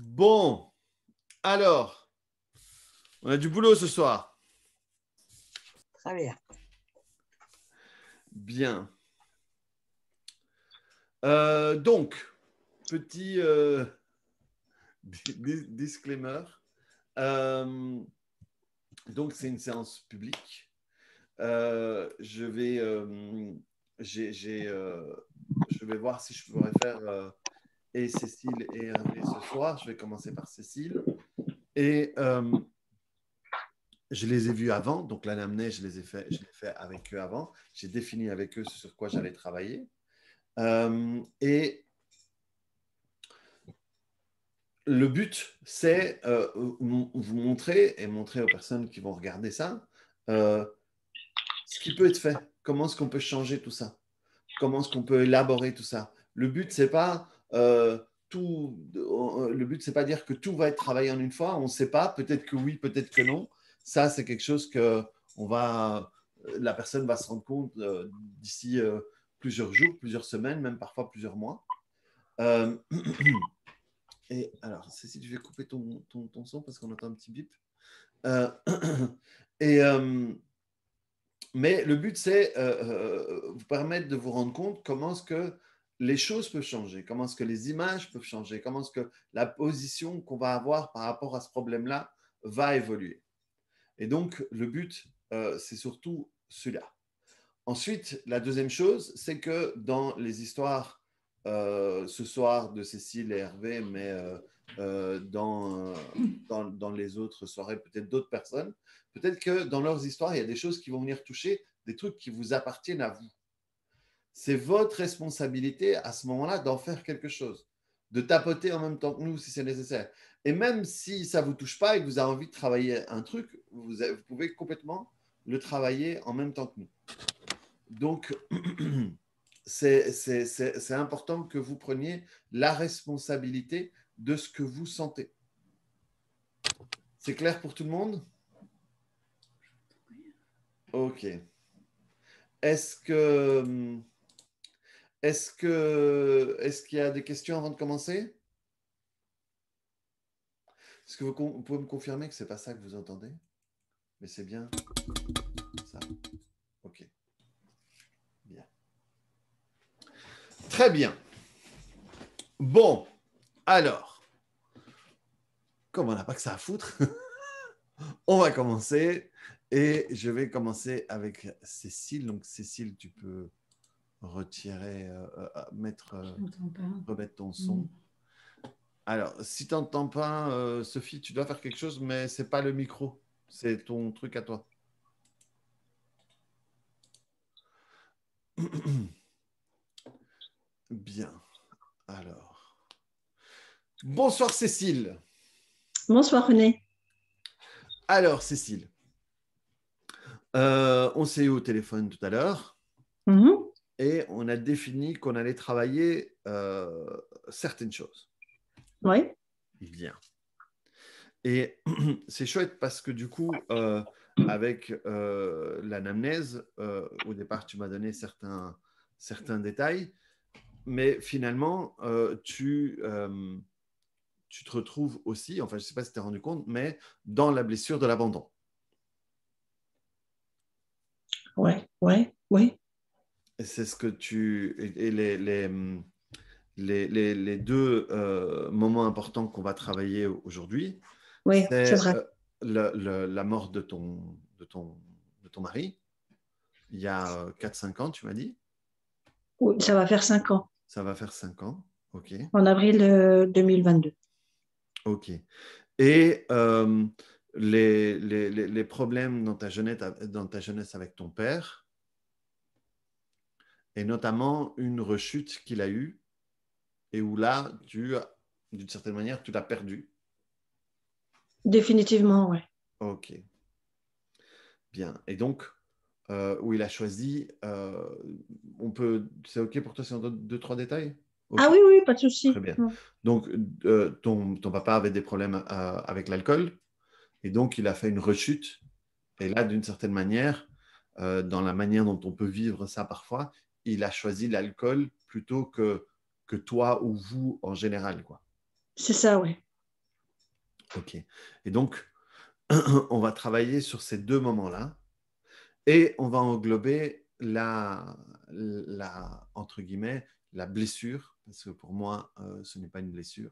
Bon, alors, on a du boulot ce soir. Très bien. Bien. Donc, petit disclaimer. Euh, donc, c'est une séance publique. Je vais, je vais voir si je pourrais faire et Cécile et Hervé ce soir. Je vais commencer par Cécile. Et je les ai vus avant, donc l'anamnèse, je l'ai fait avec eux avant. J'ai défini avec eux sur quoi j'allais travailler. Et le but, c'est vous montrer et montrer aux personnes qui vont regarder ça ce qui peut être fait, comment est-ce qu'on peut changer tout ça, comment est-ce qu'on peut élaborer tout ça. Le but, c'est pas le but, c'est pas dire que tout va être travaillé en une fois. On ne sait pas. Peut-être que oui, peut-être que non. Ça, c'est quelque chose que la personne va se rendre compte d'ici plusieurs jours, plusieurs semaines, même parfois plusieurs mois. Euh, et alors, Cécile, je vais couper ton son parce qu'on entend un petit bip. Euh, et mais le but, c'est vous permettre de vous rendre compte comment est-ce que les choses peuvent changer, comment est-ce que les images peuvent changer, comment est-ce que la position qu'on va avoir par rapport à ce problème-là va évoluer. Et donc, le but, c'est surtout celui-là. Ensuite, la deuxième chose, c'est que dans les histoires ce soir de Cécile et Hervé, mais dans les autres soirées, peut-être d'autres personnes, peut-être que dans leurs histoires, il y a des choses qui vont venir toucher des trucs qui vous appartiennent à vous. C'est votre responsabilité à ce moment-là d'en faire quelque chose, de tapoter en même temps que nous si c'est nécessaire. Et même si ça ne vous touche pas et que vous avez envie de travailler un truc, vous pouvez complètement le travailler en même temps que nous. Donc, c'est important que vous preniez la responsabilité de ce que vous sentez. C'est clair pour tout le monde? Ok. Est-ce que, est-ce qu'il y a des questions avant de commencer? Est-ce que vous pouvez me confirmer que c'est pas ça que vous entendez? Mais c'est bien ça. Ok. Bien. Très bien. Bon, alors, comme on n'a pas que ça à foutre, on va commencer et je vais commencer avec Cécile. Donc, Cécile, tu peux retirer, remettre ton son. Alors, si tu n'entends pas, Sophie, tu dois faire quelque chose, mais ce n'est pas le micro. C'est ton truc à toi. Bien. Alors. Bonsoir, Cécile. Bonsoir René. Alors, Cécile, on s'est eu au téléphone tout à l'heure et on a défini qu'on allait travailler certaines choses. Oui. Bien. Et c'est chouette parce que du coup, avec l'anamnèse, au départ, tu m'as donné certains détails, mais finalement, tu te retrouves aussi, enfin, je ne sais pas si tu t'es rendu compte, mais dans la blessure de l'abandon. Oui. Et c'est ce que et les deux moments importants qu'on va travailler aujourd'hui, Oui, c'est vrai. La mort de ton mari, il y a 4-5 ans, tu m'as dit? Oui, ça va faire 5 ans. Ça va faire 5 ans, ok. En avril 2022. Ok. Et les problèmes dans ta jeunesse avec ton père, et notamment une rechute qu'il a eue, et où là, d'une certaine manière, tu l'as perdu. Définitivement, oui. Ok. Bien. Et donc, où il a choisi, c'est ok pour toi si on donne 2-3 détails? Okay. Ah oui, pas de souci. Très bien. Donc, ton papa avait des problèmes avec l'alcool, et donc il a fait une rechute. Et là, d'une certaine manière, dans la manière dont on peut vivre ça parfois, il a choisi l'alcool plutôt que toi ou vous en général, quoi. C'est ça, oui. Ok. Et donc, on va travailler sur ces deux moments-là et on va englober entre guillemets, la blessure, parce que pour moi, ce n'est pas une blessure.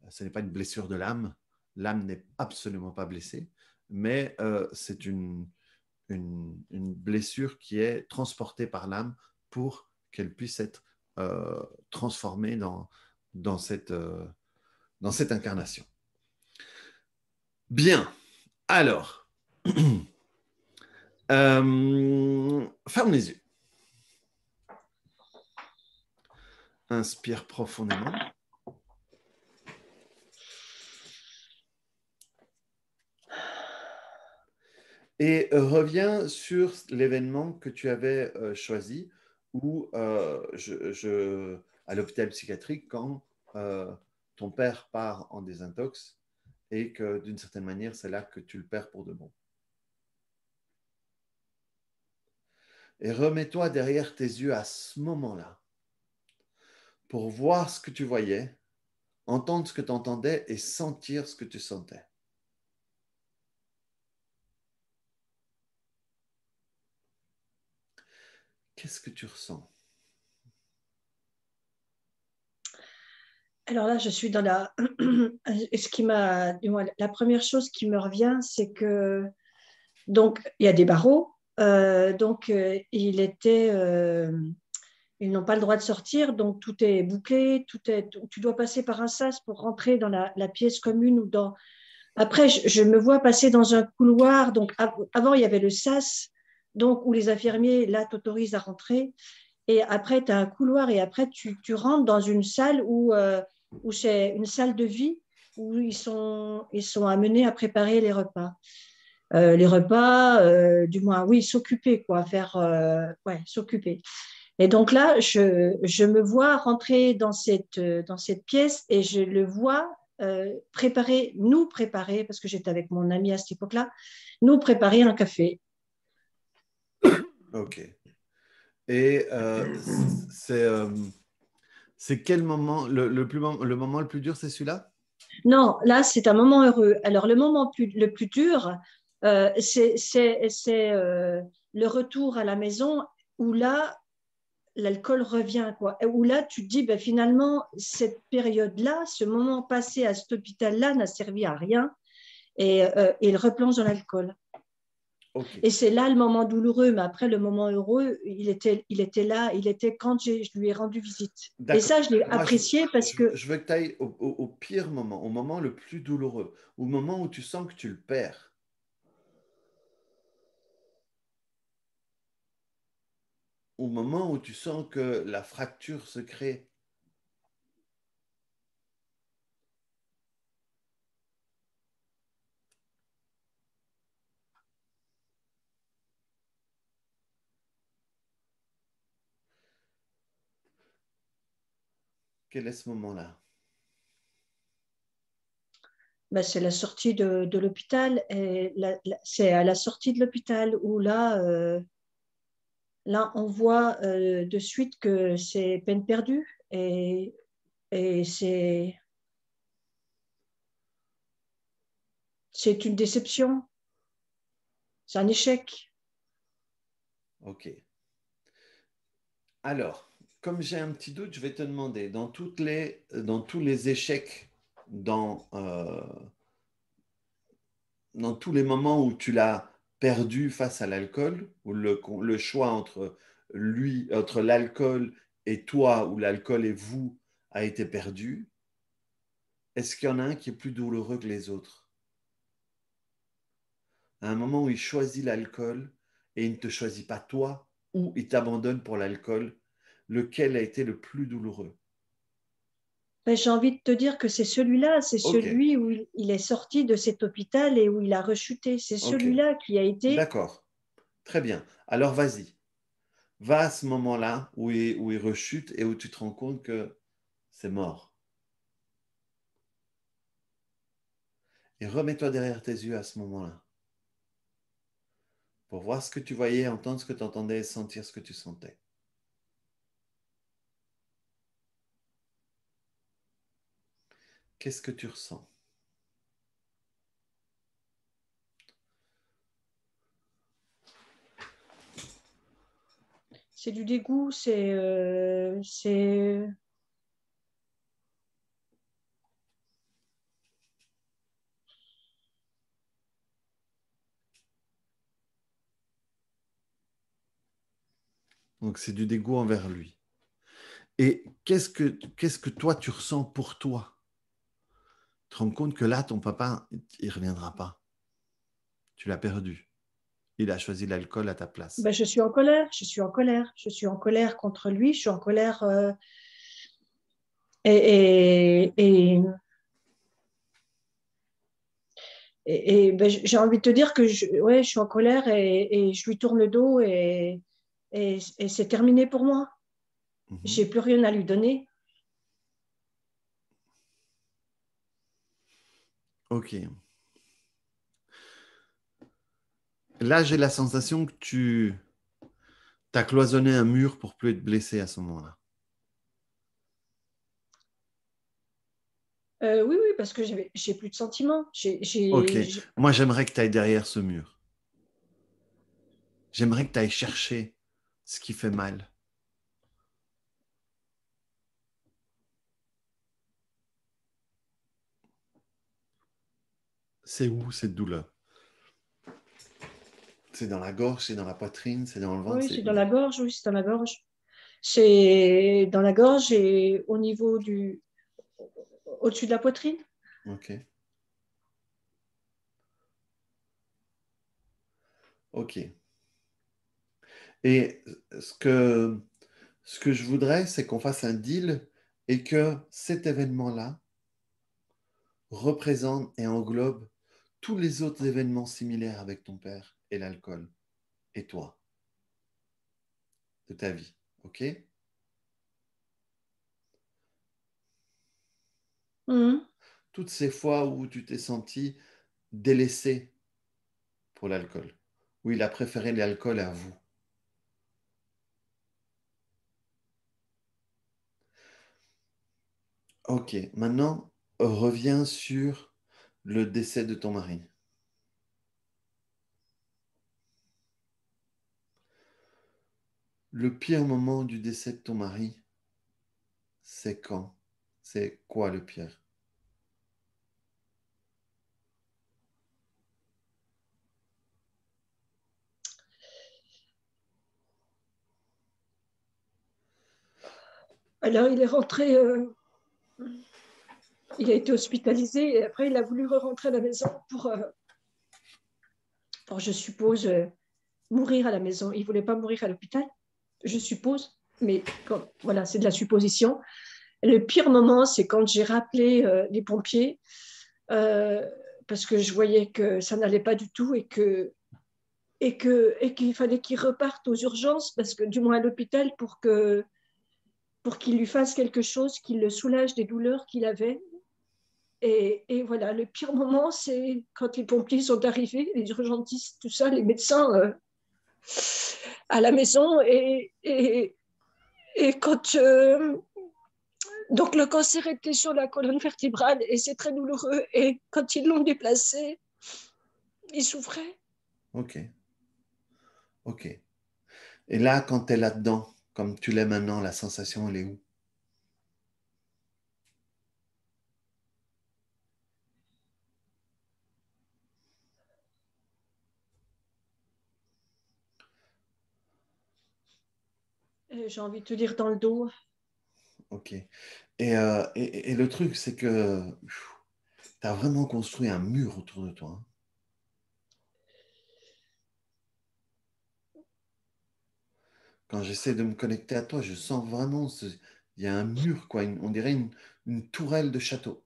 Ce n'est pas une blessure de l'âme. L'âme n'est absolument pas blessée, mais c'est une blessure qui est transportée par l'âme pour qu'elle puisse être transformée dans cette, dans cette incarnation. Bien. Alors, ferme les yeux. Inspire profondément. Et reviens sur l'événement que tu avais choisi où à l'hôpital psychiatrique quand ton père part en désintox et que d'une certaine manière, c'est là que tu le perds pour de bon. Et remets-toi derrière tes yeux à ce moment-là pour voir ce que tu voyais, entendre ce que tu entendais et sentir ce que tu sentais. Qu'est-ce que tu ressens? Alors là, je suis dans la. Ce qui m'a. La première chose qui me revient, c'est que. Donc, il y a des barreaux. Ils n'ont pas le droit de sortir, donc tout est bouclé, tu dois passer par un sas pour rentrer dans la pièce commune ou dans. Après, je me vois passer dans un couloir. Donc, avant, il y avait le sas, donc où les infirmiers là t'autorisent à rentrer. Et après, tu as un couloir et après, tu rentres dans une salle où c'est une salle de vie où ils sont amenés à préparer les repas, du moins, oui, s'occuper, quoi, ouais, s'occuper. Et donc là, je me vois rentrer dans cette pièce et je le vois nous préparer, parce que j'étais avec mon ami à cette époque-là, nous préparer un café. Ok. Et c'est quel moment, le moment le plus dur, c'est celui-là? Non, là, c'est un moment heureux. Alors, le plus dur, c'est le retour à la maison où là, l'alcool revient, quoi. Et où là, tu te dis, ben, finalement, cette période-là, ce moment passé à cet hôpital-là n'a servi à rien et il replonge dans l'alcool. Ok. Et c'est là le moment douloureux, mais après, le moment heureux, il était là, il était quand je lui ai rendu visite. Et D'accord. ça, je l'ai Moi, apprécié parce que je veux que tu ailles au pire moment, au moment le plus douloureux, au moment où tu sens que tu le perds, au moment où tu sens que la fracture se crée. Quel est ce moment-là? ben, c'est la sortie de l'hôpital. Et c'est à la sortie de l'hôpital où là, on voit de suite que c'est peine perdue et c'est une déception, c'est un échec. Ok. Alors, comme j'ai un petit doute, je vais te demander, dans tous les échecs, dans tous les moments où tu l'as perdu face à l'alcool, où le choix entre l'alcool et toi, ou l'alcool et vous, a été perdu, est-ce qu'il y en a un qui est plus douloureux que les autres? À un moment où il choisit l'alcool et il ne te choisit pas toi, ou il t'abandonne pour l'alcool, lequel a été le plus douloureux? Ben, j'ai envie de te dire que c'est celui-là, c'est Ok, celui où il est sorti de cet hôpital et où il a rechuté. C'est ok, celui-là qui a été. d'accord, très bien. Alors vas-y, va à ce moment-là où il rechute et où tu te rends compte que c'est mort. Et remets-toi derrière tes yeux à ce moment-là pour voir ce que tu voyais, entendre ce que tu entendais et sentir ce que tu sentais. Qu'est-ce que tu ressens? C'est du dégoût, Donc, c'est du dégoût envers lui. Et qu'est-ce que toi, tu ressens pour toi? Tu te rends compte que là, ton papa, il ne reviendra pas. Tu l'as perdu. Il a choisi l'alcool à ta place. ben, je suis en colère, je suis en colère, je suis en colère contre lui, je suis en colère et, et, et, ben, j'ai envie de te dire que ouais, je suis en colère et je lui tourne le dos et c'est terminé pour moi. Mhm. J'ai plus rien à lui donner. Ok. Là, j'ai la sensation que tu as cloisonné un mur pour plus être blessé à ce moment-là. Oui, oui, parce que j'ai plus de sentiments. Ok. Moi, j'aimerais que tu ailles derrière ce mur. J'aimerais que tu ailles chercher ce qui fait mal. C'est où cette douleur? C'est dans la gorge, c'est dans la poitrine, c'est dans le ventre, Oui, c'est c'est dans où? la gorge, oui, c'est dans la gorge. C'est dans la gorge et au niveau au-dessus de la poitrine. Ok. Ok. Et ce que je voudrais, c'est qu'on fasse un deal et que cet événement-là représente et englobe tous les autres événements similaires avec ton père et l'alcool et toi, de ta vie. OK? Mhm. Toutes ces fois où tu t'es senti délaissé pour l'alcool, où il a préféré l'alcool à vous. OK. Maintenant, reviens sur le décès de ton mari. Le pire moment du décès de ton mari, c'est quand? C'est quoi le pire? Alors, il est rentré, il a été hospitalisé et après, il a voulu rentrer à la maison pour je suppose, mourir à la maison. Il ne voulait pas mourir à l'hôpital, je suppose, mais voilà, c'est de la supposition. Le pire moment, c'est quand j'ai rappelé les pompiers euh, parce que je voyais que ça n'allait pas du tout et qu'il fallait qu'il reparte aux urgences, parce que du moins à l'hôpital, pour qu'il lui fasse quelque chose qui le soulage des douleurs qu'il avait. Et voilà, le pire moment, c'est quand les pompiers sont arrivés, les urgentistes, tout ça, les médecins à la maison. Et quand. Donc, le cancer était sur la colonne vertébrale et c'est très douloureux. Et quand ils l'ont déplacé, il souffrait. OK. OK. Et là, quand tu es là-dedans, comme tu l'es maintenant, la sensation, elle est où? J'ai envie de te dire dans le dos. OK. Et le truc, c'est que tu as vraiment construit un mur autour de toi, hein. Quand j'essaie de me connecter à toi, je sens vraiment, il y a un mur, quoi. On dirait une tourelle de château.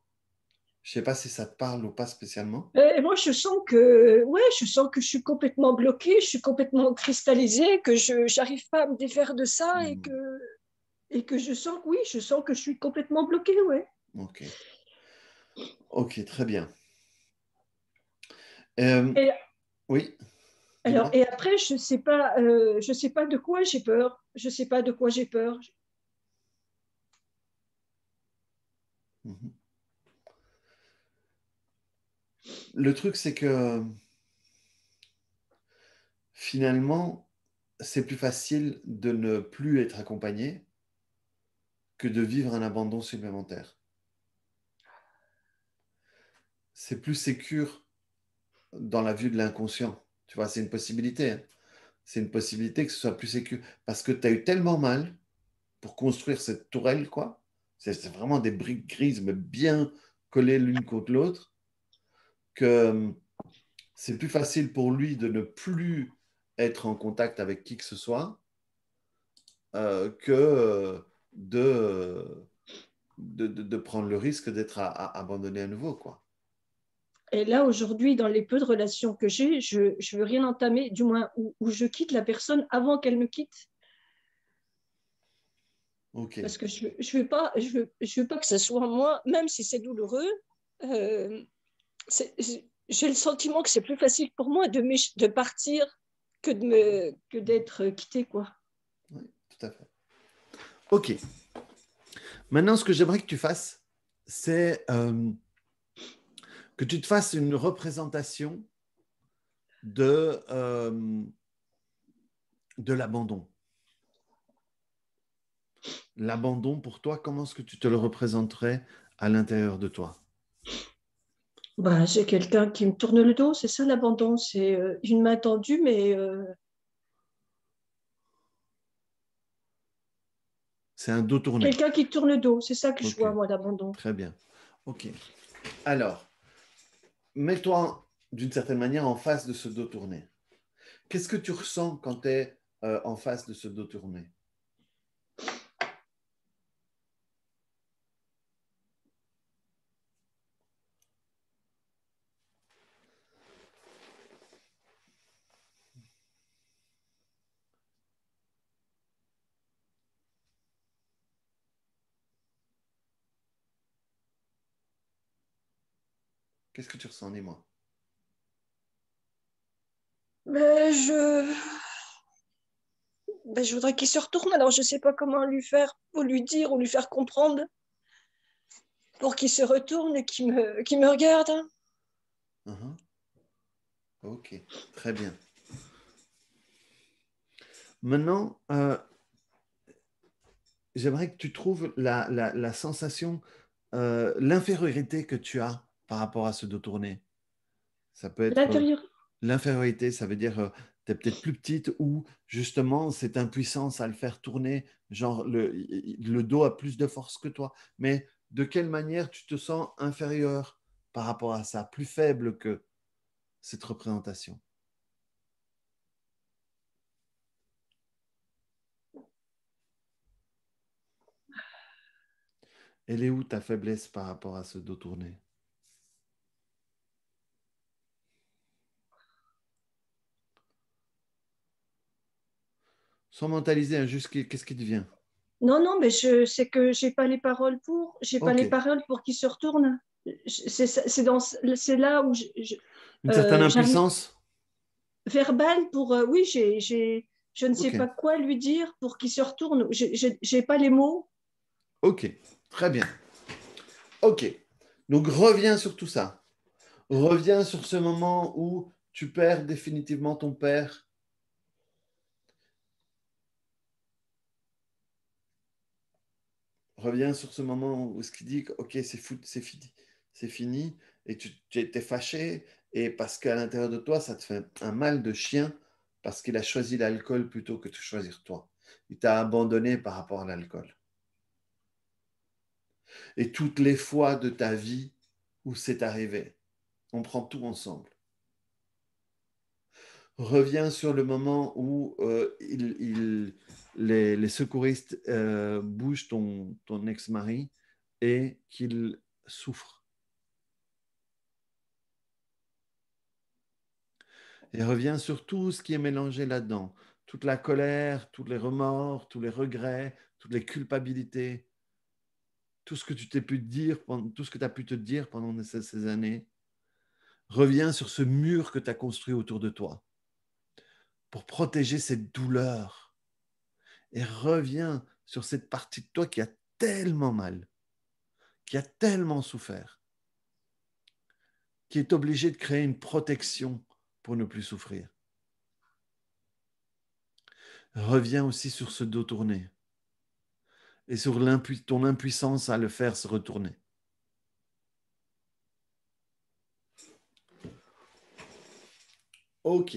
Je sais pas si ça te parle ou pas spécialement. Et moi, je sens que je suis complètement bloquée, je suis complètement cristallisée, que je n'arrive pas à me défaire de ça Hmm. et que je sens, oui, je sens que je suis complètement bloquée, ouais. Ok. Ok, très bien. Euh, Et, oui, alors, dis-moi. et après, je sais pas de quoi j'ai peur. Je sais pas de quoi j'ai peur. Mhm. Le truc, c'est que finalement, c'est plus facile de ne plus être accompagné que de vivre un abandon supplémentaire. C'est plus sécure dans la vue de l'inconscient. Tu vois, c'est une possibilité. Hein. C'est une possibilité que ce soit plus sécure. Parce que tu as eu tellement mal pour construire cette tourelle, quoi. C'est vraiment des briques grises, mais bien collées l'une contre l'autre, que c'est plus facile pour lui de ne plus être en contact avec qui que ce soit que de prendre le risque d'être abandonné à nouveau, quoi. Et là, aujourd'hui, dans les peu de relations que j'ai, je ne veux rien entamer, du moins où je quitte la personne avant qu'elle me quitte. Ok, Parce que je ne veux pas, je veux pas que ce soit moi, même si c'est douloureux. euh, j'ai le sentiment que c'est plus facile pour moi de partir que d'être quittée, quoi. oui, tout à fait. Ok. Maintenant, ce que j'aimerais que tu fasses, c'est que tu te fasses une représentation de, de l'abandon. L'abandon, pour toi, comment est-ce que tu te le représenterais à l'intérieur de toi? Bah, j'ai quelqu'un qui me tourne le dos, c'est ça l'abandon, c'est une main tendue, mais C'est un dos tourné. quelqu'un qui tourne le dos, c'est ça que je Ok, vois, moi, l'abandon. très bien. Ok. Alors, mets-toi d'une certaine manière en face de ce dos tourné. Qu'est-ce que tu ressens quand tu es en face de ce dos tourné? Qu'est-ce que tu ressens, dis-moi? Mais je voudrais qu'il se retourne, alors je ne sais pas comment lui faire, ou lui dire, ou lui faire comprendre, pour qu'il se retourne et qu'il me regarde. Uh-huh. Ok, très bien. Maintenant, j'aimerais que tu trouves la sensation, l'infériorité que tu as par rapport à ce dos tourné. Ça peut être L'intérieur. l'infériorité, ça veut dire tu es peut-être plus petite ou justement cette impuissance à le faire tourner, genre le dos a plus de force que toi. Mais de quelle manière tu te sens inférieur par rapport à ça, plus faible que cette représentation? Elle est où ta faiblesse par rapport à ce dos tourné? Sans mentaliser, hein, juste qu'est-ce qui te vient? Non, non, mais c'est que j'ai pas Ok. les paroles pour qu'il se retourne. C'est là où Une certaine j'arrive impuissance? verbal pour, oui, je ne sais Ok. pas quoi lui dire pour qu'il se retourne. J'ai pas les mots. Ok. Très bien. Ok. Donc reviens sur tout ça. Reviens sur ce moment où tu perds définitivement ton père. Reviens sur ce moment où ce qui dit que, ok, c'est fini, c'est fini, et tu étais fâché, et parce qu'à l'intérieur de toi, ça te fait un mal de chien, parce qu'il a choisi l'alcool plutôt que de choisir toi. Il t'a abandonné par rapport à l'alcool. Et toutes les fois de ta vie où c'est arrivé, on prend tout ensemble. Reviens sur le moment où les secouristes bougent ton ex-mari et qu'il souffre. Et reviens sur tout ce qui est mélangé là-dedans. Toute la colère, tous les remords, tous les regrets, toutes les culpabilités, tout ce que tu t'es pu dire, tout ce que tu as pu te dire pendant ces années. Reviens sur ce mur que tu as construit autour de toi pour protéger cette douleur. Et reviens sur cette partie de toi qui a tellement mal, qui a tellement souffert, qui est obligée de créer une protection pour ne plus souffrir. Reviens aussi sur ce dos tourné et sur ton impuissance à le faire se retourner. Ok,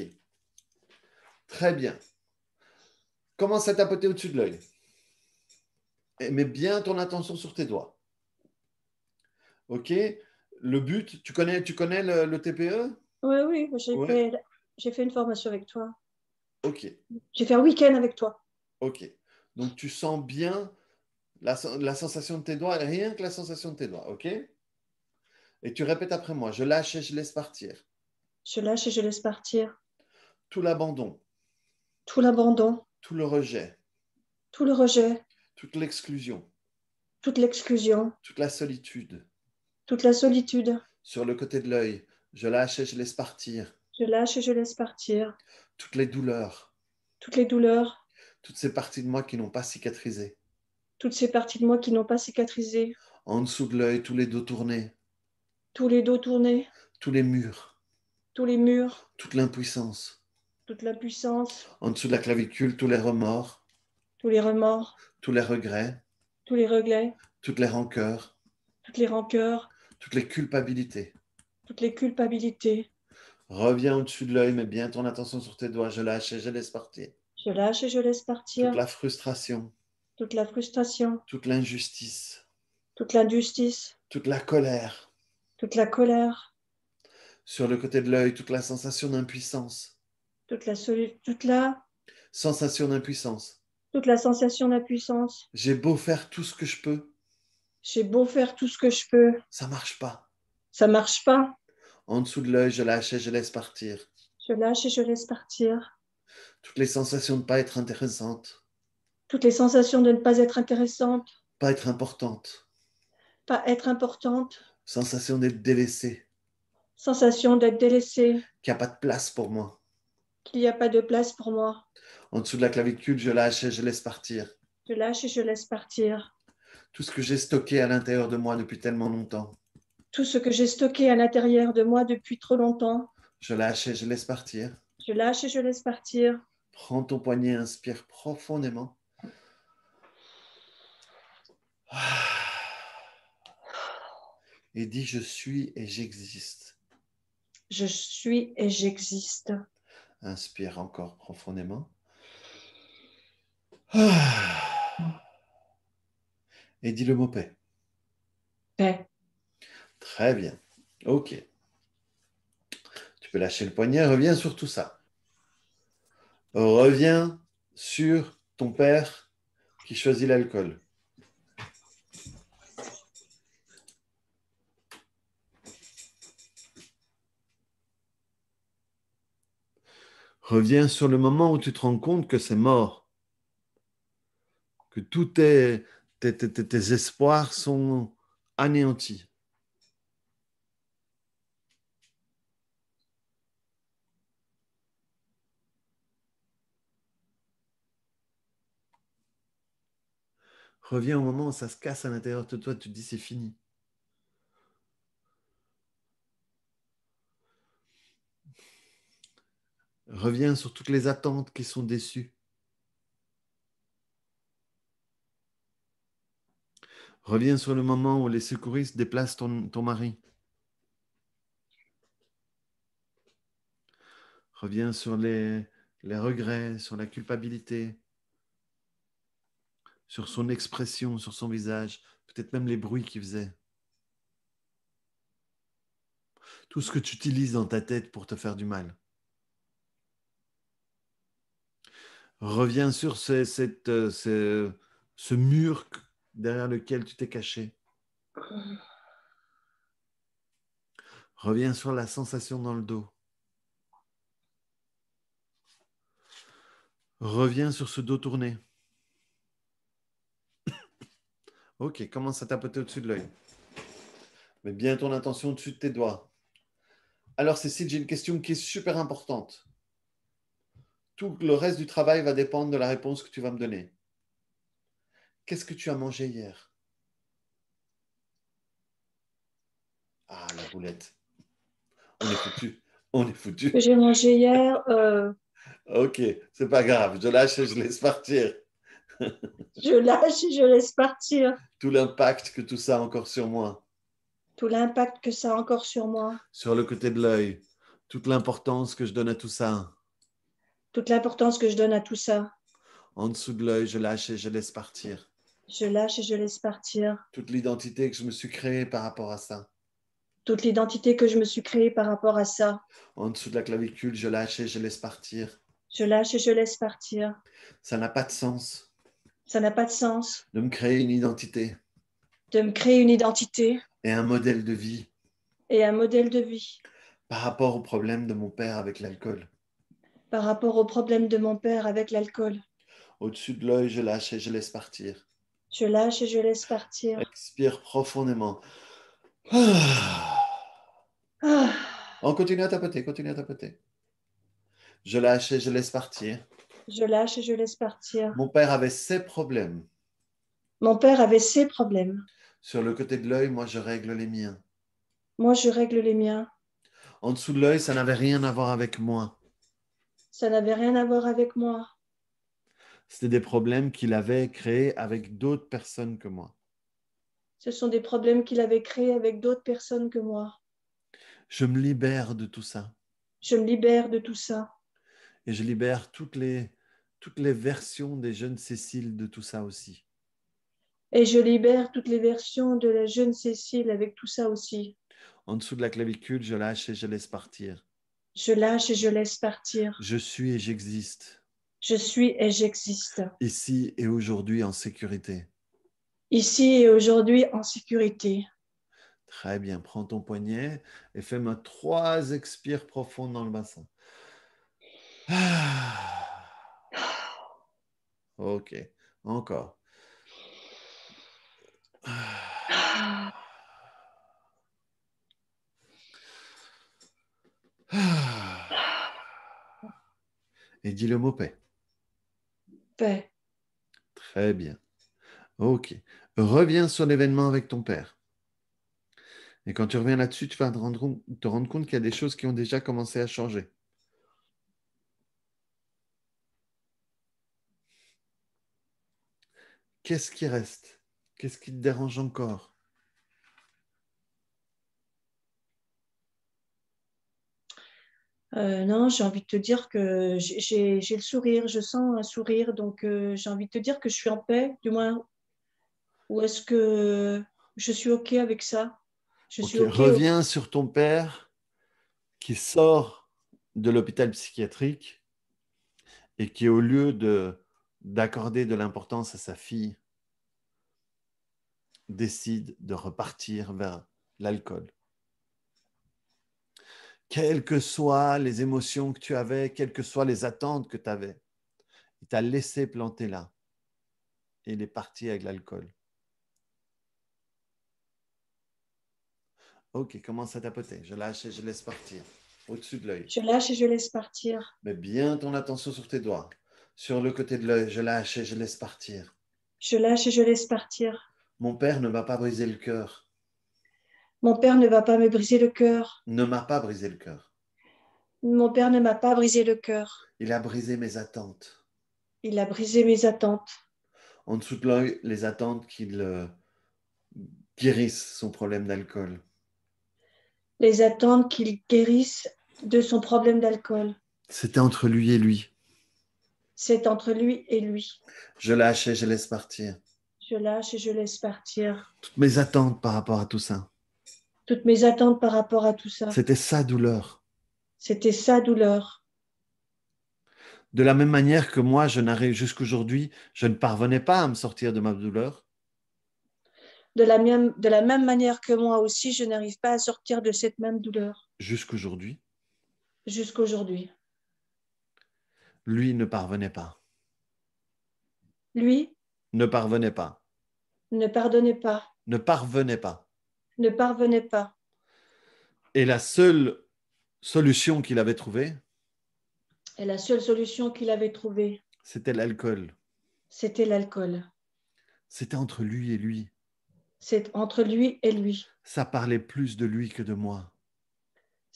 très bien. Commence à tapoter au-dessus de l'œil. Et mets bien ton attention sur tes doigts. Ok, le but, tu connais le TPE? Oui, oui, Ouais. j'ai fait une formation avec toi. Ok, J'ai fait un week-end avec toi. ok. Donc tu sens bien la sensation de tes doigts, rien que la sensation de tes doigts, ok? Et tu répètes après moi, je lâche et je laisse partir. Je lâche et je laisse partir. Tout l'abandon, Tout l'abandon, tout le rejet, tout le rejet, toute l'exclusion, toute l'exclusion, toute la solitude. toute la solitude. Sur le côté de l'œil, je lâche et je laisse partir. Je lâche et je laisse partir. Toutes les douleurs, Toutes les douleurs, toutes ces parties de moi qui n'ont pas cicatrisé. toutes ces parties de moi qui n'ont pas cicatrisé. En dessous de l'œil, tous les dos tournés, Tous les dos tournés, tous les murs, tous les murs, toute l'impuissance. toute la puissance, En dessous de la clavicule, tous les remords, tous les remords, tous les regrets, tous les regrets, toutes les rancœurs, toutes les rancœurs, toutes les culpabilités. toutes les culpabilités. Reviens au-dessus de l'œil, mets bien ton attention sur tes doigts, je lâche et je laisse partir. Je lâche et je laisse Toute partir. la frustration, Toute la frustration, toute l'injustice, toute l'injustice, toute la colère. toute la colère, Sur le côté de l'œil, toute la sensation d'impuissance. Sensation d'impuissance. toute la sensation d'impuissance. J'ai beau faire tout ce que je peux, J'ai beau faire tout ce que je peux, ça marche pas. ça marche pas. En dessous de l'œil, je lâche et je laisse partir. Je lâche et je laisse partir. Toutes les sensations de ne pas être intéressante, Toutes les sensations de ne pas être intéressante, pas être importante, pas être importante, sensation d'être délaissée, sensation d'être délaissée, qu'il n'y a pas de place pour moi. qu'il n'y a pas de place pour moi. En dessous de la clavicule, je lâche et je laisse partir. Je lâche et je laisse partir. Tout ce que j'ai stocké à l'intérieur de moi depuis tellement longtemps, Tout ce que j'ai stocké à l'intérieur de moi depuis trop longtemps, je lâche et je laisse partir. je lâche et je laisse partir. Prends ton poignet, inspire profondément. Et dis je suis et j'existe. Je suis et j'existe. Inspire encore profondément. Et dis le mot paix. Paix. Très bien. Ok. Tu peux lâcher le poignet. Reviens sur tout ça. Reviens sur ton père qui choisit l'alcool. Reviens sur le moment où tu te rends compte que c'est mort. Que tous tes espoirs sont anéantis. Reviens au moment où ça se casse à l'intérieur de toi, tu te dis c'est fini. Reviens sur toutes les attentes qui sont déçues. Reviens sur le moment où les secouristes déplacent ton mari. Reviens sur les regrets, sur la culpabilité, sur son expression, sur son visage, peut-être même les bruits qu'il faisait. Tout ce que tu utilises dans ta tête pour te faire du mal. Reviens sur ce mur derrière lequel tu t'es caché. Reviens sur la sensation dans le dos. Reviens sur ce dos tourné. Ok, commence à tapoter au-dessus de l'œil. Mets bien ton intention au-dessus de tes doigts. Alors Cécile, j'ai une question qui est super importante. Tout le reste du travail va dépendre de la réponse que tu vas me donner. Qu'est-ce que tu as mangé hier? Ah, la boulette. On est foutu. On est foutu. Que j'ai mangé hier, Ok, c'est pas grave. Je lâche et je laisse partir. Je lâche et je laisse partir Tout l'impact que tout ça a encore sur moi, tout l'impact que ça a encore sur moi, sur le côté de l'œil, toute l'importance que je donne à tout ça. toute l'importance que je donne à tout ça. En dessous de l'œil, je lâche et je laisse partir. Je lâche et je laisse partir Toute l'identité que je me suis créée par rapport à ça. toute l'identité que je me suis créée par rapport à ça. En dessous de la clavicule, je lâche et je laisse partir. Je lâche et je laisse partir. Ça n'a pas de sens Ça n'a pas de sens de me créer une identité de me créer une identité et un modèle de vie et un modèle de vie par rapport au problème de mon père avec l'alcool. par rapport au problème de mon père avec l'alcool. Au-dessus de l'œil, je lâche et je laisse partir. Je lâche et je laisse partir. Expire profondément. Ah. Ah, On continue à tapoter, continue à tapoter. Je lâche et je laisse partir. je lâche et je laisse partir. Mon père avait ses problèmes. Mon père avait ses problèmes. Sur le côté de l'œil, moi, je règle les miens. Moi, je règle les miens. En dessous de l'œil, ça n'avait rien à voir avec moi. Ça n'avait rien à voir avec moi. C'était des problèmes qu'il avait créés avec d'autres personnes que moi. Ce sont des problèmes qu'il avait créés avec d'autres personnes que moi. Je me libère de tout ça. Je me libère de tout ça. Et je libère toutes les versions des jeunes Cécile de tout ça aussi. Et je libère toutes les versions de la jeune Cécile avec tout ça aussi. En dessous de la clavicule, je lâche et je laisse partir. Je lâche et je laisse partir. Je suis et j'existe. Je suis et j'existe. Ici et aujourd'hui en sécurité. Ici et aujourd'hui en sécurité. Très bien. Prends ton poignet et fais-moi 3 expires profondes dans le bassin. Ah. Ok. Encore. Ah. Et dis le mot paix. Paix. Très bien. Ok. Reviens sur l'événement avec ton père. Et quand tu reviens là-dessus, tu vas te rendre compte qu'il y a des choses qui ont déjà commencé à changer. Qu'est-ce qui reste? Qu'est-ce qui te dérange encore? Non, j'ai envie de te dire que j'ai le sourire, je sens un sourire, donc j'ai envie de te dire que je suis en paix, du moins, ou est-ce que je suis OK avec ça? Je suis Ok. OK. Reviens sur ton père qui sort de l'hôpital psychiatrique et qui, au lieu d'accorder de l'importance à sa fille, décide de repartir vers l'alcool. Quelles que soient les émotions que tu avais, quelles que soient les attentes que tu avais, il t'a laissé planter là. Et il est parti avec l'alcool. Ok, commence à tapoter. Je lâche et je laisse partir. Au-dessus de l'œil. Je lâche et je laisse partir. Mets bien ton attention sur tes doigts. Sur le côté de l'œil, je lâche et je laisse partir. Je lâche et je laisse partir. Mon père ne m'a pas brisé le cœur. Mon père ne va pas me briser le cœur. Ne m'a pas brisé le cœur. Mon père ne m'a pas brisé le cœur. Il a brisé mes attentes. Il a brisé mes attentes. En dessous de l'œil, les attentes qu'il guérisse son problème d'alcool. Les attentes qu'il guérisse de son problème d'alcool. C'était entre lui et lui. C'est entre lui et lui. Je lâche et je laisse partir. Je lâche et je laisse partir. Toutes mes attentes par rapport à tout ça. Toutes mes attentes par rapport à tout ça. C'était sa douleur. C'était sa douleur. De la même manière que moi, je n'arrive jusqu'aujourd'hui, je ne parvenais pas à me sortir de ma douleur. De la même manière que moi aussi, je n'arrive pas à sortir de cette même douleur. Jusqu'aujourd'hui. Jusqu'aujourd'hui. Lui ne parvenait pas. Lui Ne parvenait pas. ne pardonnait pas. Ne parvenait pas. Ne parvenait pas. Et la seule solution qu'il avait trouvée, Et la seule solution qu'il avait trouvée, c'était l'alcool. c'était l'alcool. C'était entre lui et lui. C'est entre lui et lui. Ça parlait plus de lui que de moi.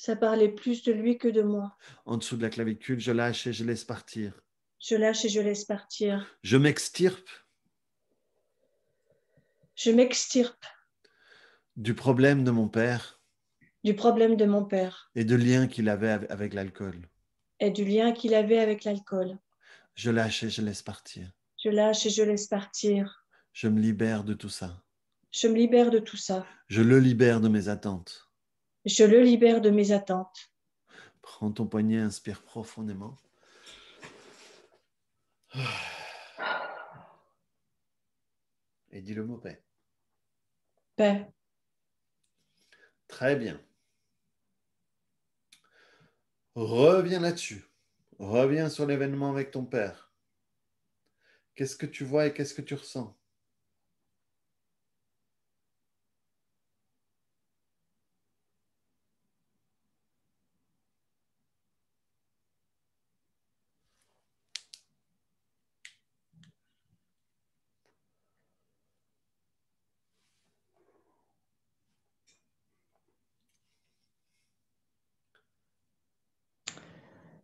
Ça parlait plus de lui que de moi. En dessous de la clavicule, je lâche et je laisse partir. Je lâche et je laisse partir. Je m'extirpe Je m'extirpe du problème de mon père du problème de mon père et de lien qu'il avait avec l'alcool. et du lien qu'il avait avec l'alcool. Je lâche et je laisse partir. Je lâche et je laisse partir. Je me libère de tout ça. Je me libère de tout ça. Je le libère de mes attentes. Je le libère de mes attentes. Prends ton poignet, inspire profondément. Et dis le mot paix. Paix. Très bien. Reviens là-dessus. Reviens sur l'événement avec ton père. Qu'est-ce que tu vois et qu'est-ce que tu ressens?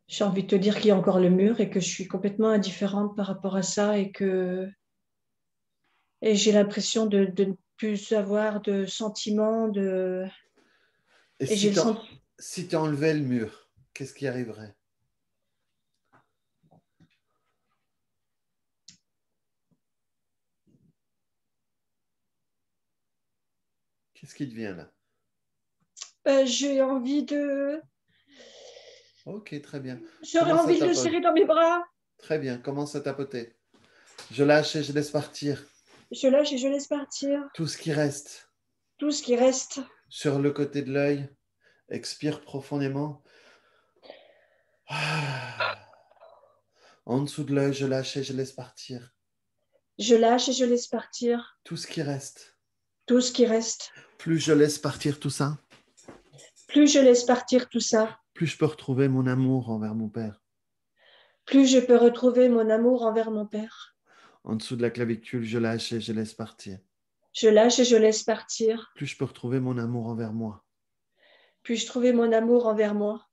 J'ai envie de te dire qu'il y a encore le mur et que je suis complètement indifférente par rapport à ça et j'ai l'impression de ne plus avoir de sentiments. Et Et j'ai le sentiment. si tu enlevais le mur, qu'est-ce qui arriverait? Qu'est-ce qui te vient là? J'ai envie de. Ok, très bien. J'aurais Commence à envie de le tapoter. serrer dans mes bras. Très bien, commence à tapoter. Je lâche et je laisse partir Je lâche et je laisse partir tout ce qui reste tout ce qui reste. sur le côté de l'œil. Expire profondément. En dessous de l'œil, je lâche et je laisse partir Je lâche et je laisse partir tout ce qui reste. tout ce qui reste. Plus je laisse partir tout ça, Plus je laisse partir tout ça, plus je peux retrouver mon amour envers mon père. plus je peux retrouver mon amour envers mon père. En dessous de la clavicule, je lâche et je laisse partir. Je lâche et je laisse partir. Plus je peux retrouver mon amour envers moi. Puis-je trouver mon amour envers moi?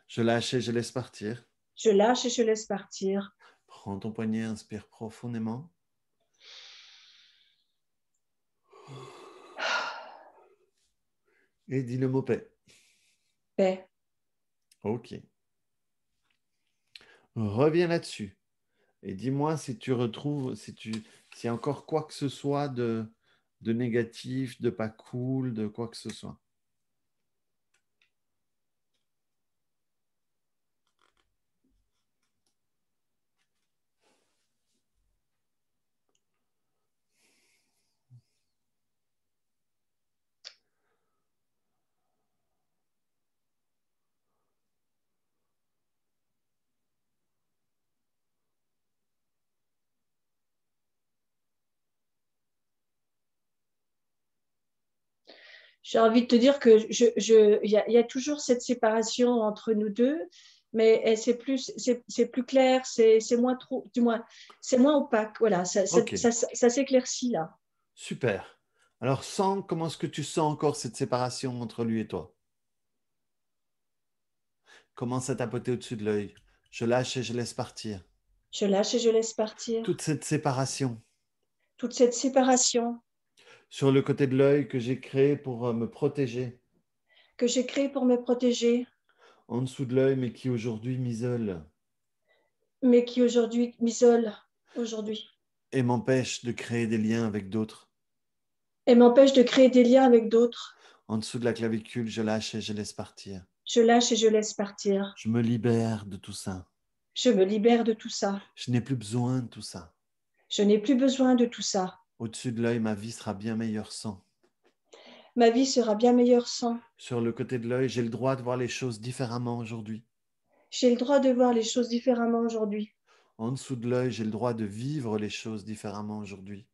Je lâche et je laisse partir. Je lâche et je laisse partir. Prends ton poignet, inspire profondément. Et dis le mot paix. Paix. Ok. Reviens là-dessus. Et dis-moi si tu retrouves, s'il y a encore quoi que ce soit de négatif, de pas cool, de quoi que ce soit. J'ai envie de te dire que y a toujours cette séparation entre nous deux, mais c'est plus clair, c'est moins trop, du moins, c'est moins opaque. Voilà, Ok, ça s'éclaircit là. super. Alors, comment est-ce que tu sens encore cette séparation entre lui et toi? Commence à tapoter au-dessus de l'œil. Je lâche et je laisse partir. Je lâche et je laisse partir. Toute cette séparation Toute cette séparation sur le côté de l'œil que j'ai créé pour me protéger, que j'ai créée pour me protéger, en dessous de l'œil, mais qui aujourd'hui m'isole mais qui aujourd'hui m'isole aujourd'hui et m'empêche de créer des liens avec d'autres. et m'empêche de créer des liens avec d'autres. En dessous de la clavicule, je lâche et je laisse partir. Je lâche et je laisse partir. Je me libère de tout ça. Je me libère de tout ça. Je n'ai plus besoin de tout ça. Je n'ai plus besoin de tout ça. Au-dessus de l'œil, ma vie sera bien meilleure sans. Ma vie sera bien meilleure sans. Sur le côté de l'œil, j'ai le droit de voir les choses différemment aujourd'hui. J'ai le droit de voir les choses différemment aujourd'hui. En dessous de l'œil, j'ai le droit de vivre les choses différemment aujourd'hui.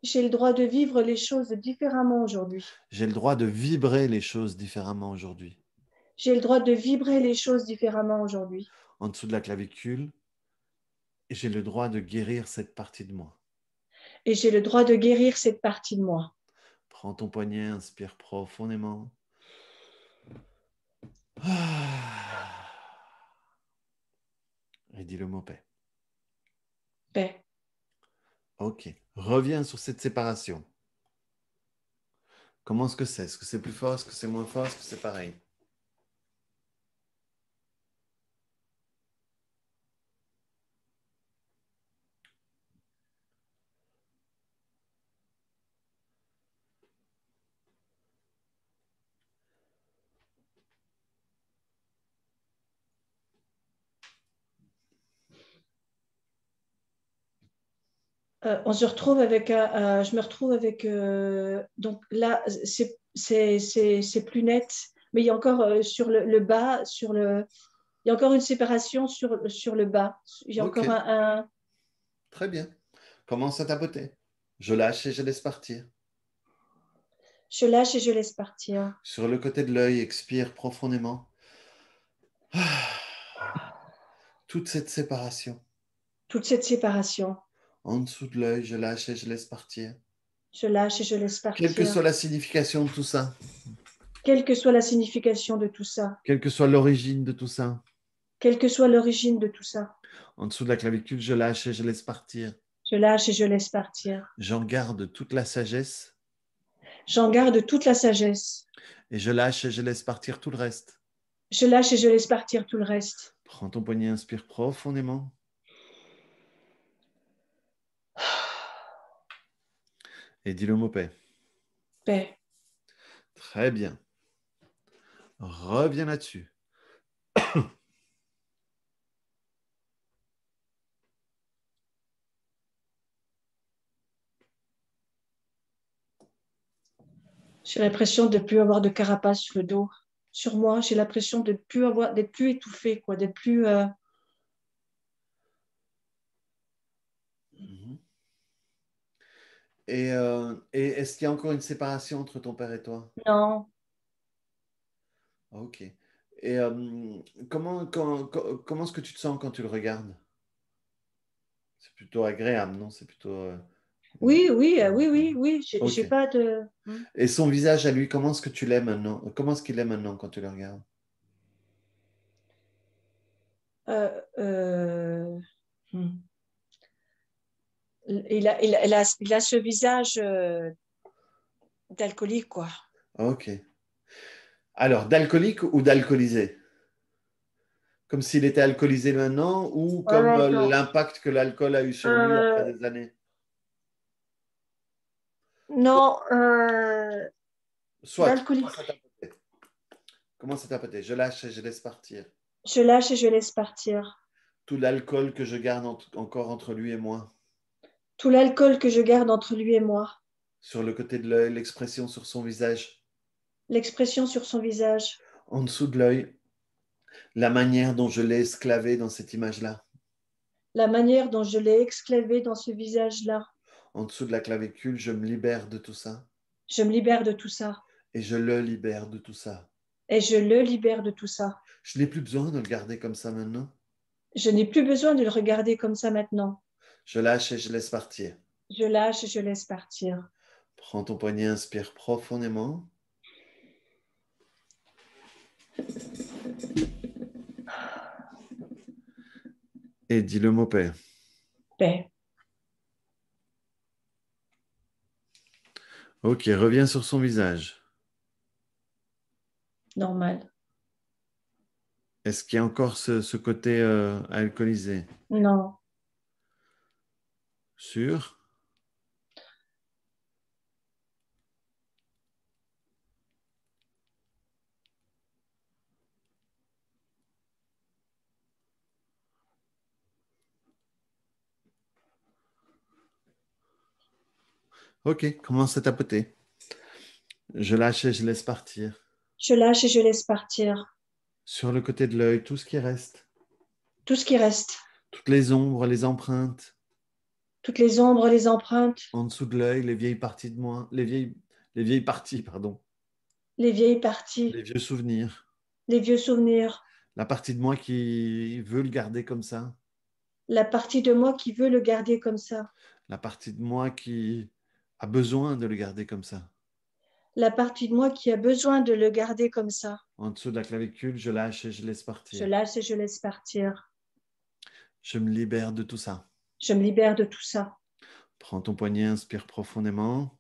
J'ai le droit de vivre les choses différemment aujourd'hui. J'ai le droit de vibrer les choses différemment aujourd'hui. J'ai le droit de vibrer les choses différemment aujourd'hui. En dessous de la clavicule, j'ai le droit de guérir cette partie de moi. Et j'ai le droit de guérir cette partie de moi. Prends ton poignet, inspire profondément. dis le mot paix. Paix. Ok. Reviens sur cette séparation. Comment est-ce que c'est? Est-ce que c'est plus fort? Est-ce que c'est moins fort? Est-ce que c'est pareil? On se retrouve avec je me retrouve avec donc là c'est plus net, mais il y a encore sur le bas, il y a encore une séparation sur le bas. Il y a Ok. encore Très bien. Commence à tapoter. Je lâche et je laisse partir. je lâche et je laisse partir. Sur le côté de l'œil, expire profondément. Toute cette séparation. Toute cette séparation, En dessous de l'œil, je lâche et je laisse partir. je lâche et je laisse Quelle que partir. soit la signification de tout ça, Quelle que soit la signification de tout ça, quelle que soit l'origine de tout ça, quelle que soit l'origine de tout ça, en dessous de la clavicule, je lâche et je laisse partir. je lâche et je laisse partir. J'en garde toute la sagesse J'en garde toute la sagesse. et je lâche et je laisse partir tout le reste. Je lâche et je laisse partir tout le reste. Prends ton poignet, inspire profondément. Et dis le mot paix. Paix. Très bien. Reviens là-dessus. J'ai l'impression de ne plus avoir de carapace sur le dos. Sur moi, j'ai l'impression de plus avoir, d'être plus étouffée, quoi, d'être plus. Mhm. Et est-ce qu'il y a encore une séparation entre ton père et toi? Non. Ok. Et comment est-ce que tu te sens quand tu le regardes? C'est plutôt agréable, non? C'est plutôt... Oui, oui, oui, oui, oui. J'ai Ok. pas de. Et son visage à lui, comment est-ce que tu l'aimes maintenant? Comment est-ce qu'il est maintenant quand tu le regardes? Euh, euh, hmm. Il a ce visage d'alcoolique, quoi. Ok. Alors, d'alcoolique ou d'alcoolisé? Comme s'il était alcoolisé maintenant ou comme D'accord. l'impact que l'alcool a eu sur lui après Euh, des années? non, Soit, d'alcoolique. commence à tapoter. Je lâche et je laisse partir. Je lâche et je laisse partir. Tout l'alcool que je garde encore entre lui et moi. Tout l'alcool que je garde entre lui et moi. Sur le côté de l'œil, l'expression sur son visage. L'expression sur son visage. En dessous de l'œil, la manière dont je l'ai esclavé dans cette image-là. La manière dont je l'ai exclavé dans ce visage-là. En dessous de la clavicule, je me libère de tout ça. Je me libère de tout ça. Et je le libère de tout ça. Et je le libère de tout ça. Je n'ai plus besoin de le garder comme ça maintenant. Je n'ai plus besoin de le regarder comme ça maintenant. Je lâche et je laisse partir. Je lâche et je laisse partir. Prends ton poignet, inspire profondément. Et dis le mot paix. Paix. Ok, reviens sur son visage. Normal. Est-ce qu'il y a encore ce côté alcoolisé? Non. Sûr? Ok, commence à tapoter. Je lâche et je laisse partir. Je lâche et je laisse partir. Sur le côté de l'œil, tout ce qui reste. Tout ce qui reste. Toutes les ombres, les empreintes. Toutes les ombres, les empreintes. En dessous de l'œil, les vieilles parties de moi. Les vieilles parties, pardon. Les vieilles parties. Les vieux souvenirs. Les vieux souvenirs. La partie de moi qui veut le garder comme ça. La partie de moi qui veut le garder comme ça. La partie de moi qui a besoin de le garder comme ça. La partie de moi qui a besoin de le garder comme ça. En dessous de la clavicule, je lâche et je laisse Je partir. lâche et je laisse partir. Je me libère de tout ça. Je me libère de tout ça. Prends ton poignet, inspire profondément.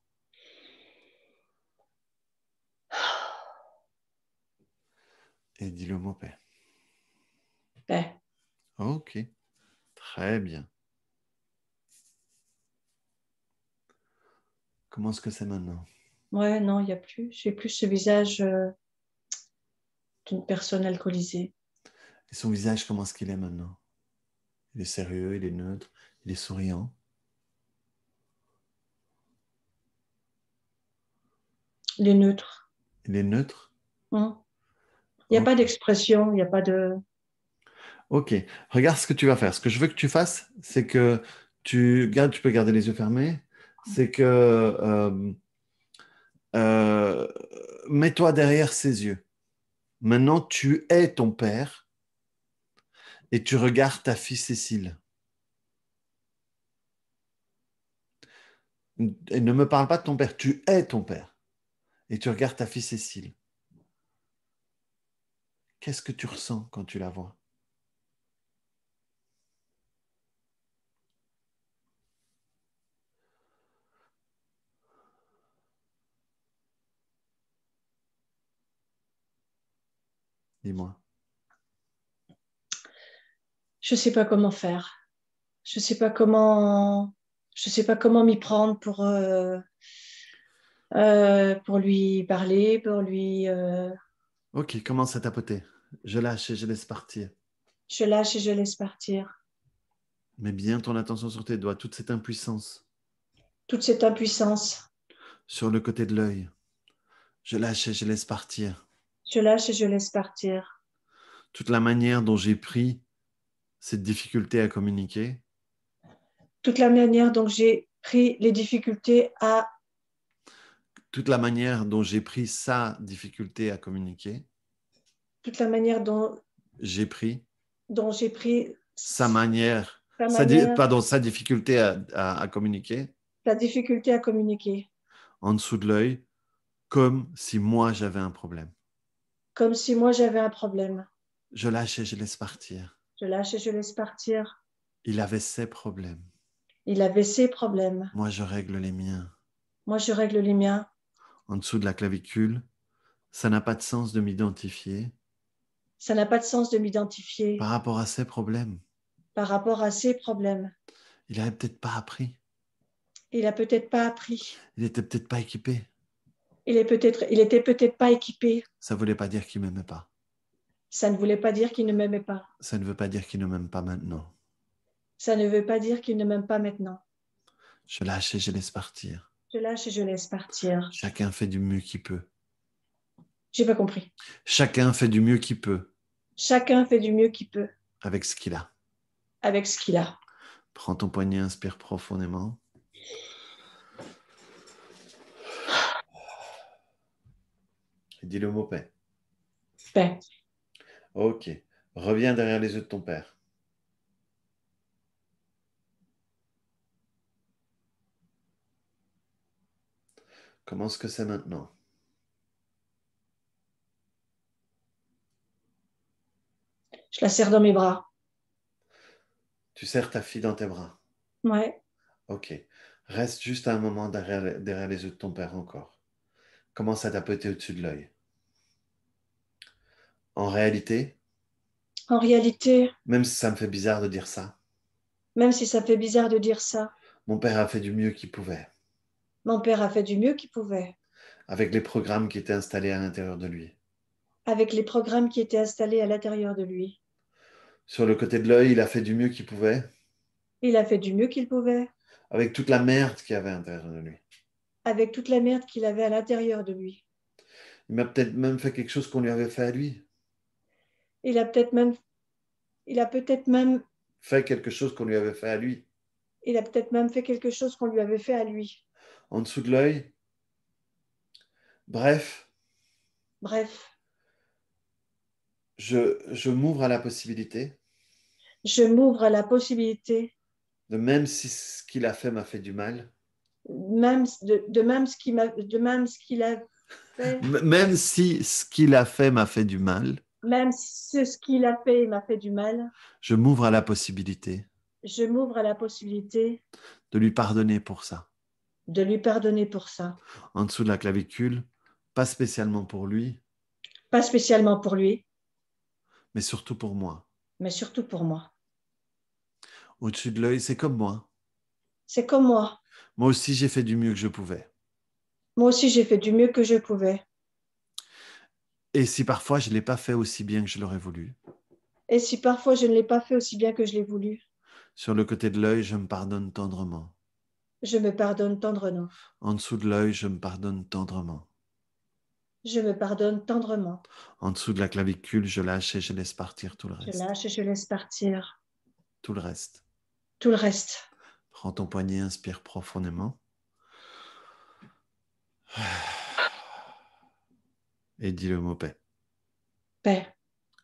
Et dis le mot paix. Paix. Ok, très bien. Comment est-ce que c'est maintenant? Ouais, non, il n'y a plus. J'ai plus ce visage d'une personne alcoolisée. Et son visage, comment est-ce qu'il est maintenant? Il est sérieux, il est neutre, il est souriant. Il est neutre. Il est neutre? Il n'y a pas d'expression, il n'y a pas de... Ok, regarde ce que tu vas faire. Ce que je veux que tu fasses, c'est que tu peux garder les yeux fermés, c'est que euh, mets-toi derrière ses yeux. Maintenant, tu es ton père et tu regardes ta fille Cécile. Et ne me parle pas de ton père, tu es ton père. Et tu regardes ta fille Cécile. Qu'est-ce que tu ressens quand tu la vois? Dis-moi. Je ne sais pas comment faire. Je ne sais pas comment... Je sais pas comment m'y prendre pour lui parler, pour lui... Ok, commence à tapoter. Je lâche et je laisse partir. Je lâche et je laisse partir. Mets bien ton attention sur tes doigts, toute cette impuissance Toute cette impuissance. sur le côté de l'œil. Je lâche et je laisse partir. Je lâche et je laisse partir. Toute la manière dont j'ai pris cette difficulté à communiquer, Toute la manière dont j'ai pris les difficultés à... toute la manière dont j'ai pris sa difficulté à communiquer, Toute la manière dont j'ai pris j'ai pris sa manière, sa manière, sa difficulté à communiquer la difficulté à communiquer, en dessous de l'œil, comme si moi j'avais un problème. comme si moi j'avais un problème. Je lâche et je laisse partir. Je lâche et je laisse partir. Il avait ses problèmes. Il avait ses problèmes. Moi, je règle les miens. Moi, je règle les miens. En dessous de la clavicule, ça n'a pas de sens de m'identifier Ça n'a pas de sens de m'identifier par rapport à ses problèmes. par rapport à ses problèmes. Il n'avait peut-être pas appris. Il a peut-être pas appris. Il n'était peut-être pas équipé. Il était peut-être pas équipé. Ça ne voulait pas dire qu'il ne m'aimait pas. Ça ne voulait pas dire qu'il ne m'aimait pas. Ça ne veut pas dire qu'il ne m'aime pas maintenant. Ça ne veut pas dire qu'il ne m'aime pas maintenant. Je lâche et je laisse partir. Je lâche et je laisse partir. Chacun fait du mieux qu'il peut. J'ai pas compris. Chacun fait du mieux qu'il peut Chacun fait du mieux qu'il peut avec ce qu'il a. avec ce qu'il a. Prends ton poignet, inspire profondément. Et dis le mot paix. Paix. Ok. Reviens derrière les yeux de ton père. Comment est-ce que c'est maintenant? Je la serre dans mes bras. Tu serres ta fille dans tes bras. Ouais. Ok. Reste juste un moment derrière les yeux de ton père encore. Commence à tapoter au-dessus de l'œil. En réalité, En réalité, même si ça me fait bizarre de dire ça, même si ça fait bizarre de dire ça, mon père a fait du mieux qu'il pouvait mon père a fait du mieux qu'il pouvait avec les programmes qui étaient installés à l'intérieur de lui. avec les programmes qui étaient installés à l'intérieur de lui. Sur le côté de l'œil, il a fait du mieux qu'il pouvait Il a fait du mieux qu'il pouvait avec toute la merde qu'il y avait à l'intérieur de lui. avec toute la merde qu'il avait à l'intérieur de lui. Il m'a peut-être même fait quelque chose qu'on lui avait fait à lui. Il a peut-être même Fait quelque chose qu'on lui avait fait à lui. fait quelque chose qu'on lui avait fait à lui. En dessous de l'œil. Bref, Bref, je m'ouvre à la possibilité je m'ouvre à la possibilité, de même si ce qu'il a fait m'a fait du mal, même ce qu'il a fait, même si ce qu'il a fait m'a fait du mal, même si ce qu'il a fait m'a fait du mal, je m'ouvre à la possibilité je m'ouvre à la possibilité de lui pardonner pour ça. de lui pardonner pour ça. En dessous de la clavicule, pas spécialement pour lui, Pas spécialement pour lui, mais surtout pour moi. mais surtout pour moi. Au-dessus de l'œil, c'est comme moi. C'est comme moi. Moi aussi, j'ai fait du mieux que je pouvais. Moi aussi, j'ai fait du mieux que je pouvais. Et si parfois je ne l'ai pas fait aussi bien que je l'aurais voulu, Et si parfois je ne l'ai pas fait aussi bien que je l'ai voulu, sur le côté de l'œil, je me pardonne tendrement. je me pardonne tendrement. En dessous de l'œil, je me pardonne tendrement. Je me pardonne tendrement. En dessous de la clavicule, je lâche et je laisse partir tout le Je reste. lâche et je laisse partir Tout le reste. tout le reste. Prends ton poignet, inspire profondément. Et dis le mot paix. Paix.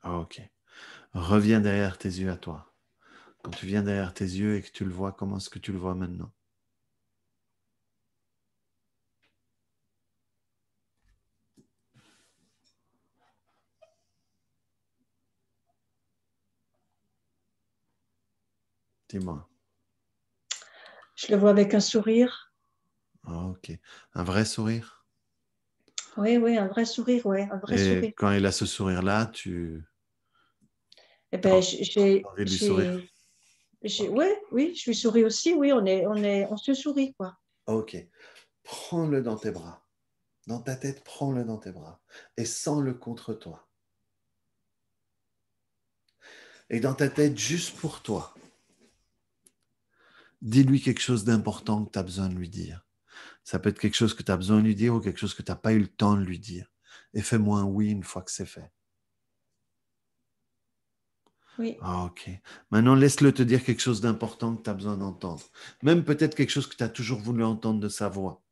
Ok. Reviens derrière tes yeux à toi. Quand tu viens derrière tes yeux et que tu le vois, comment est-ce que tu le vois maintenant? Dis-moi. Je le vois avec un sourire. Ok. Un vrai sourire? Oui, oui, un vrai sourire, oui, un vrai Et sourire. quand il a ce sourire-là, tu Eh as ben, envie de lui sourire? ouais, oui, je lui souris aussi. Oui, on se sourit, quoi. Ok. Prends-le dans tes bras. Dans ta tête, prends-le dans tes bras. Et sens-le contre toi. Et dans ta tête, juste pour toi, dis-lui quelque chose d'important que tu as besoin de lui dire. Ça peut être quelque chose que tu as besoin de lui dire ou quelque chose que tu n'as pas eu le temps de lui dire. Et fais-moi un oui une fois que c'est fait. Oui, Ah, ok. Maintenant, laisse-le te dire quelque chose d'important que tu as besoin d'entendre. Même peut-être quelque chose que tu as toujours voulu entendre de sa voix.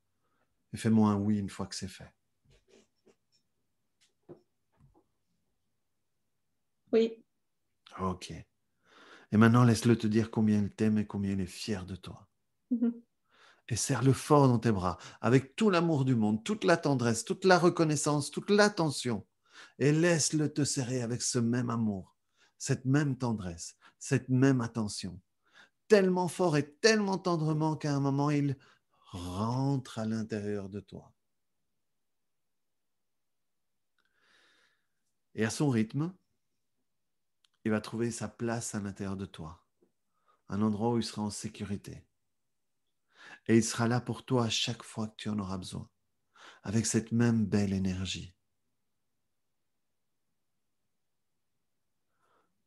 Et fais-moi un oui une fois que c'est fait. oui, Ok. Et maintenant, laisse-le te dire combien il t'aime et combien il est fier de toi. mhm. Et serre-le fort dans tes bras, avec tout l'amour du monde, toute la tendresse, toute la reconnaissance, toute l'attention. Et laisse-le te serrer avec ce même amour, cette même tendresse, cette même attention. Tellement fort et tellement tendrement qu'à un moment, il rentre à l'intérieur de toi. Et à son rythme, il va trouver sa place à l'intérieur de toi, un endroit où il sera en sécurité. Et il sera là pour toi à chaque fois que tu en auras besoin, avec cette même belle énergie.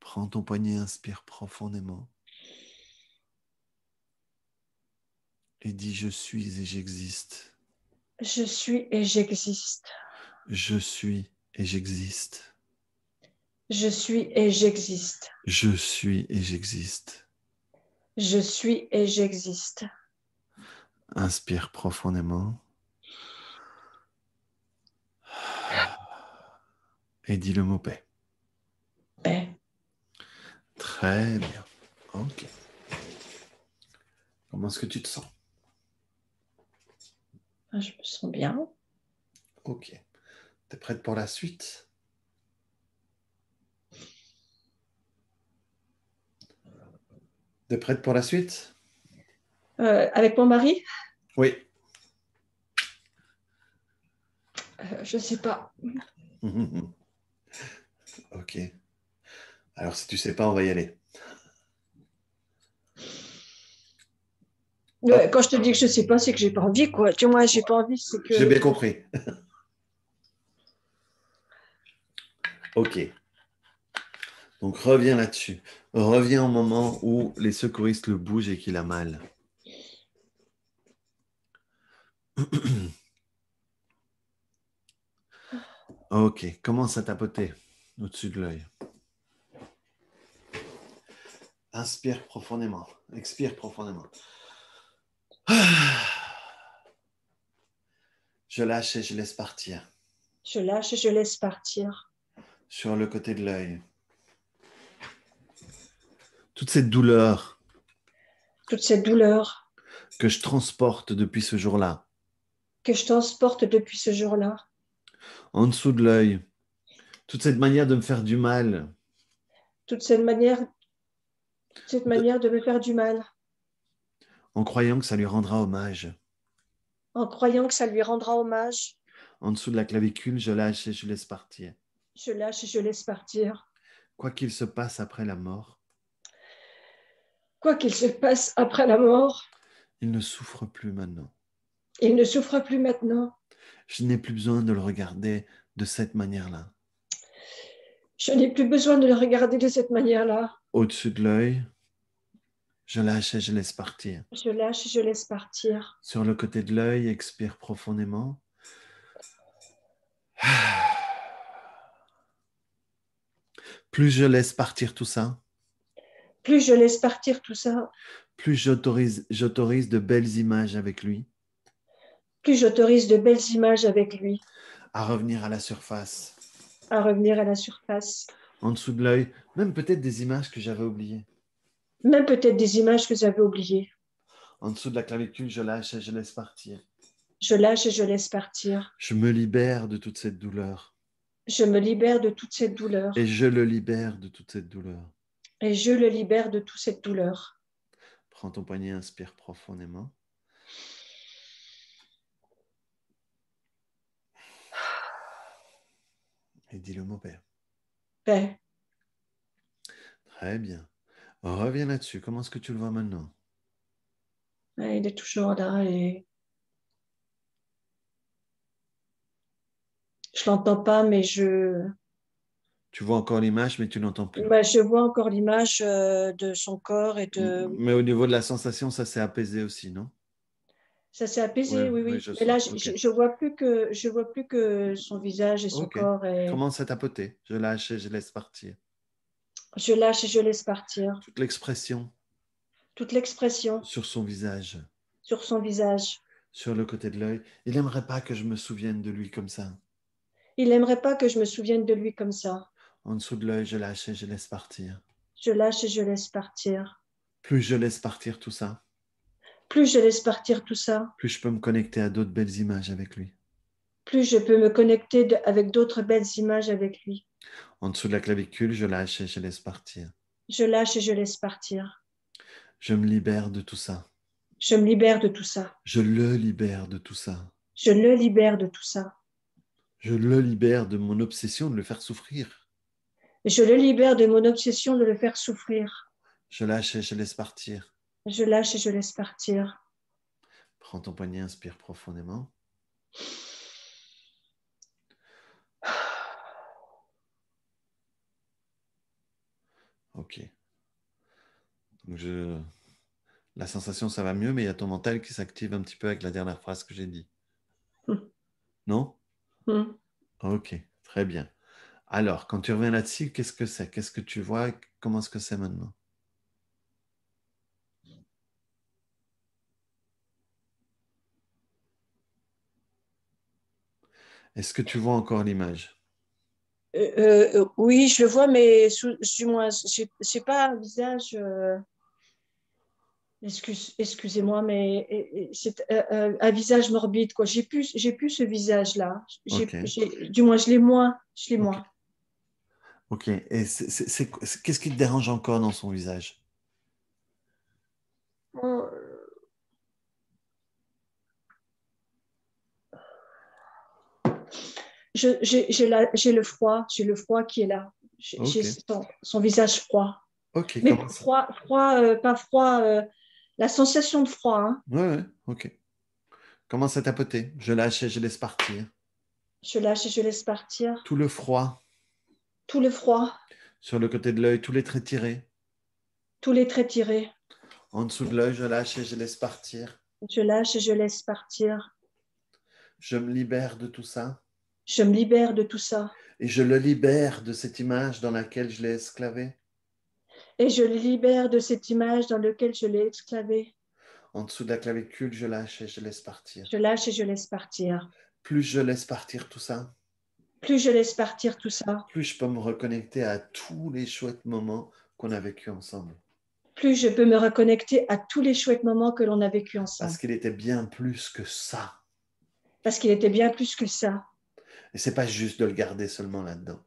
Prends ton poignet, inspire profondément et dis je suis et j'existe. Je suis et j'existe. Je suis et j'existe. Je suis et j'existe. Je suis et j'existe. Je suis et j'existe. Inspire profondément et dis le mot paix. Paix. Très bien. Ok. Comment est-ce que tu te sens? Je me sens bien. Ok. T'es prête pour la suite? T'es prête pour la suite? Avec mon mari, Oui. je ne sais pas. Ok. Alors si tu sais pas, on va y aller. Hop, Quand je te dis que je ne sais pas, c'est que j'ai pas envie, quoi. Tu vois, j'ai pas envie, c'est j'ai que. bien compris. Ok. Donc reviens là-dessus. Reviens au moment où les secouristes le bougent et qu'il a mal. Ok, commence à tapoter au-dessus de l'œil. Inspire profondément, expire profondément. Je lâche et je laisse partir. Je lâche et je laisse partir. Sur le côté de l'œil. Toute cette douleur Toute cette douleur que je transporte depuis ce jour-là. que je transporte depuis ce jour-là. En dessous de l'œil, toute cette manière de me faire du mal, toute cette manière de me faire du mal, en croyant que ça lui rendra hommage. en croyant que ça lui rendra hommage. En dessous de la clavicule, je lâche et je laisse partir. Je lâche et je laisse partir. Quoi qu'il se passe après la mort, Quoi qu'il se passe après la mort, il ne souffre plus maintenant. il ne souffre plus maintenant. Je n'ai plus besoin de le regarder de cette manière-là. Je n'ai plus besoin de le regarder de cette manière-là. Au-dessus de l'œil, je lâche et je laisse partir. Je lâche et je laisse partir. Sur le côté de l'œil, expire profondément. Plus je laisse partir tout ça, Plus je laisse partir tout ça, plus j'autorise de belles images avec lui plus j'autorise de belles images avec lui à revenir à la surface. à revenir à la surface. En dessous de l'œil, même peut-être des images que j'avais oubliées. Même peut-être des images que j'avais oubliées. En dessous de la clavicule, je lâche et je laisse partir. Je lâche et je laisse partir. Je me libère de toute cette douleur. Je me libère de toute cette douleur. Et je le libère de toute cette douleur. Et je le libère de toute cette douleur. Prends ton poignet, inspire profondément. Et dis le mot paix. Paix. Très bien. Reviens là-dessus. Comment est-ce que tu le vois maintenant? Il est toujours là et je l'entends pas, mais Tu vois encore l'image, mais tu l'entends plus. je vois encore l'image de son corps et de. Mais au niveau de la sensation, ça s'est apaisé aussi, non? Ça s'est apaisé, oui, oui. Mais là, je vois plus que son visage et son corps. Et Commence à tapoter. Je lâche et je laisse partir. je lâche et je laisse partir. Toute l'expression Toute l'expression sur son visage, sur son visage. sur le côté de l'œil. Il n'aimerait pas que je me souvienne de lui comme ça. Il n'aimerait pas que je me souvienne de lui comme ça. En dessous de l'œil, je lâche et je laisse partir. Je lâche et je laisse partir. Plus je laisse partir tout ça, Plus je laisse partir tout ça, plus je peux me connecter à d'autres belles images avec lui. plus je peux me connecter avec d'autres belles images avec lui. En dessous de la clavicule, je lâche et je laisse partir. Je lâche et je laisse partir. Je me libère de tout ça. Je me libère de tout ça. Je le libère de tout ça. Je le libère de tout ça. Je le libère de mon obsession de le faire souffrir. Je le libère de mon obsession de le faire souffrir. Je lâche et je laisse partir. Je lâche et je laisse partir. Prends ton poignet, inspire profondément. Ok. Donc la sensation, ça va mieux, mais il y a ton mental qui s'active un petit peu avec la dernière phrase que j'ai dit. Non? Ok, très bien. Alors, quand tu reviens là-dessus, qu'est-ce que c'est? Qu'est-ce que tu vois? Comment est-ce que c'est maintenant? Est-ce que tu vois encore l'image? Oui, je le vois, mais du moins, j'ai pas un visage. Excusez-moi, mais c'est un visage morbide, quoi. J'ai plus ce visage-là. Ok. Du moins, je l'ai moins. Je l'ai Ok. moins. Ok. Et qu'est-ce qui te dérange encore dans son visage? J'ai le froid qui est là. J'ai Ok. son visage froid. Ok, Mais comment ça? pas froid, la sensation de froid. Hein. Ouais, ok. Commence à tapoter. Je lâche et je laisse partir. Je lâche et je laisse partir. Tout le froid Tout le froid, sur le côté de l'œil, tous les traits tirés. tous les traits tirés. En dessous de l'œil, je lâche et je laisse partir. Je lâche et je laisse partir. Je me libère de tout ça. Je me libère de tout ça. Et je le libère de cette image dans laquelle je l'ai esclavé. Et je le libère de cette image dans laquelle je l'ai esclavé. En dessous de la clavicule, je lâche et je laisse partir. Je lâche et je laisse partir. Plus je laisse partir tout ça, plus je laisse partir tout ça, plus je peux me reconnecter à tous les chouettes moments qu'on a vécus ensemble. Plus je peux me reconnecter à tous les chouettes moments que l'on a vécus ensemble. Parce qu'il était bien plus que ça. Parce qu'il était bien plus que ça. Et c'est pas juste de le garder seulement là-dedans.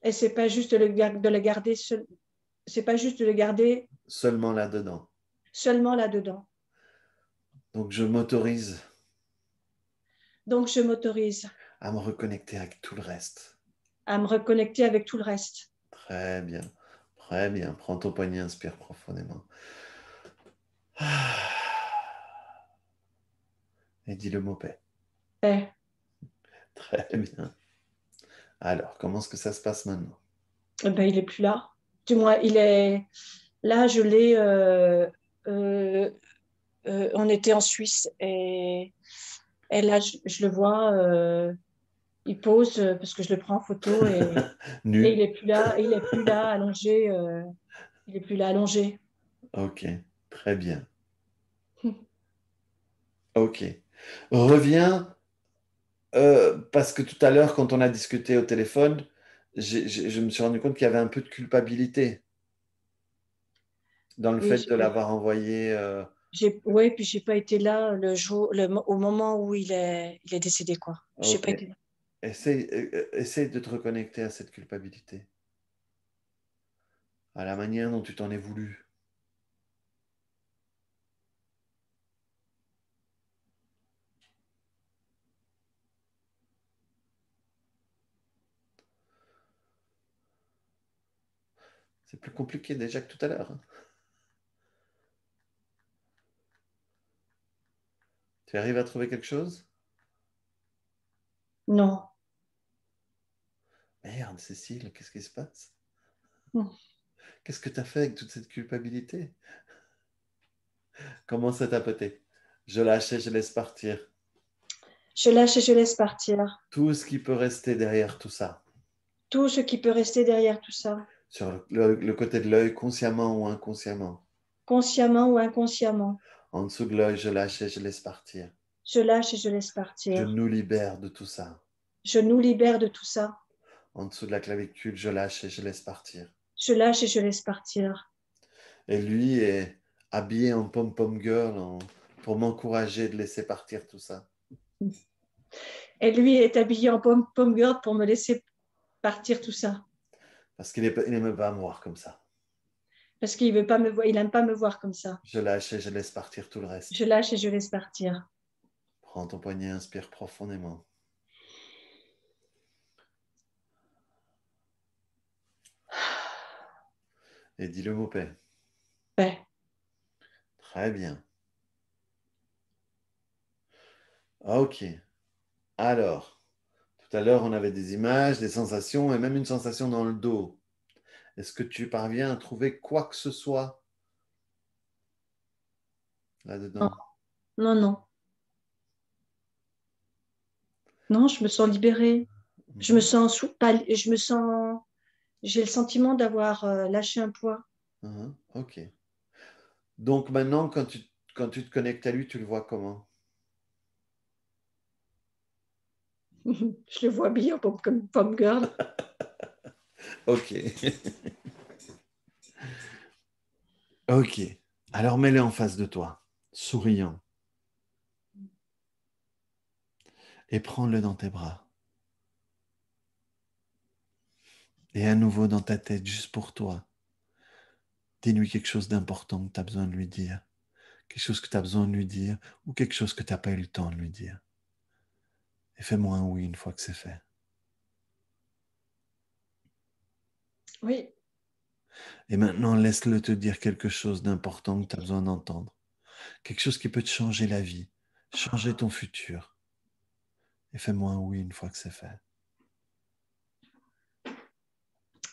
Et c'est pas juste de le garder c'est pas juste de le garder seulement là-dedans. seulement là-dedans. Donc, je m'autorise Donc, je m'autorise à me reconnecter avec tout le reste. à me reconnecter avec tout le reste. Très bien, très bien. Prends ton poignet, inspire profondément. Ah. Et dis le mot paix. Paix. Très bien. Alors, comment est-ce que ça se passe maintenant? Eh ben, il est plus là. Du moins, il est là. Je l'ai. Euh, on était en Suisse et là, je le vois. Il pose parce que je le prends en photo et il Nu. est plus là. Il est plus là allongé. Il est plus là allongé. Ok, très bien. Ok. Reviens, parce que tout à l'heure, quand on a discuté au téléphone, je me suis rendu compte qu'il y avait un peu de culpabilité dans le Oui, fait de l'avoir envoyé. ouais, puis j'ai pas été là le jour, au moment où il est décédé, quoi. J'ai Ok. pas été là. Essaye de te reconnecter à cette culpabilité, à la manière dont tu t'en es voulu. C'est plus compliqué déjà que tout à l'heure, hein. Tu arrives à trouver quelque chose? Non. Merde, Cécile, qu'est-ce qui se passe? Non. Qu'est-ce que tu as fait avec toute cette culpabilité? Commence à tapoter. Je lâche et je laisse partir. Je lâche et je laisse partir. Tout ce qui peut rester derrière tout ça. Tout ce qui peut rester derrière tout ça, Sur le côté de l'œil, consciemment ou inconsciemment. consciemment ou inconsciemment. En dessous de l'œil, je lâche et je laisse partir. Je lâche et je laisse Je partir. nous libère de tout ça. Je nous libère de tout ça. En dessous de la clavicule, je lâche et je laisse partir. Je lâche et je laisse partir. Et lui est habillé en pom-pom girl pour m'encourager de laisser partir tout ça. Et lui est habillé en pomme girl pour me laisser partir tout ça. Parce qu'il n'aime pas me voir comme ça. Parce qu'il veut pas me voir, il n'aime pas me voir comme ça. Je lâche et je laisse partir tout le Je reste. lâche et je laisse partir. Prends ton poignet, inspire profondément. Et dis le mot paix. Paix. Très bien. Ok. Alors, tout à l'heure, on avait des images, des sensations et même une sensation dans le dos. Est-ce que tu parviens à trouver quoi que ce soit Non, là-dedans? non, non. Non, je me sens libérée. Je me Mhm. sens je me sens, j'ai le sentiment d'avoir lâché un poids. Mhm. Ok. Donc maintenant, quand tu te connectes à lui, tu le vois comment? Je le vois bien comme pomme girl. Ok. Ok. Alors mets-le en face de toi, souriant, et prends-le dans tes bras. Et à nouveau dans ta tête, juste pour toi. Dis-lui quelque chose d'important que tu as besoin de lui dire. Quelque chose que tu as besoin de lui dire ou quelque chose que tu n'as pas eu le temps de lui dire. Et fais-moi un oui une fois que c'est fait. Oui, Et maintenant, laisse-le te dire quelque chose d'important que tu as besoin d'entendre. Quelque chose qui peut te changer la vie, changer ton futur. Et fais-moi un oui une fois que c'est fait.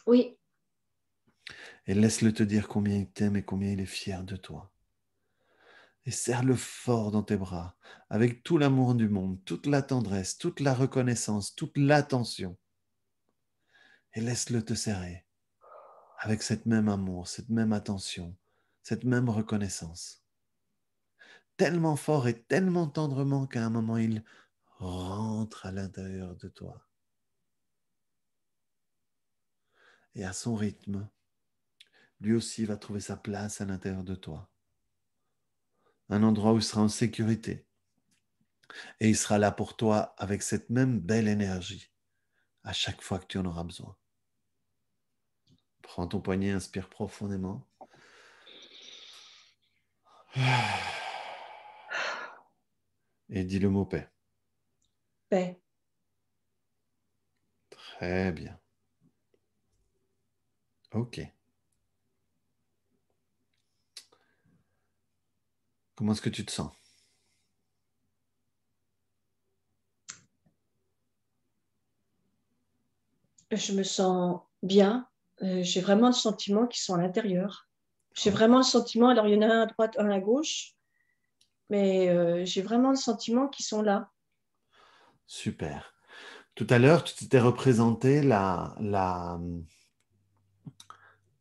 oui, Et laisse-le te dire combien il t'aime et combien il est fier de toi. Et serre-le fort dans tes bras, avec tout l'amour du monde, toute la tendresse, toute la reconnaissance, toute l'attention. Et laisse-le te serrer, avec cette même amour, cette même attention, cette même reconnaissance. Tellement fort et tellement tendrement qu'à un moment, il rentre à l'intérieur de toi. Et à son rythme, lui aussi va trouver sa place à l'intérieur de toi. Un endroit où il sera en sécurité. Et il sera là pour toi avec cette même belle énergie à chaque fois que tu en auras besoin. Prends ton poignet, inspire profondément. Et dis le mot paix. Paix. Très bien. Ok. Comment est-ce que tu te sens? Je me sens bien. J'ai vraiment le sentiment qu'ils sont à l'intérieur. J'ai Oh, vraiment le sentiment, alors il y en a un à droite, un à gauche, mais j'ai vraiment le sentiment qu'ils sont là. super. Tout à l'heure, tu t'étais représenté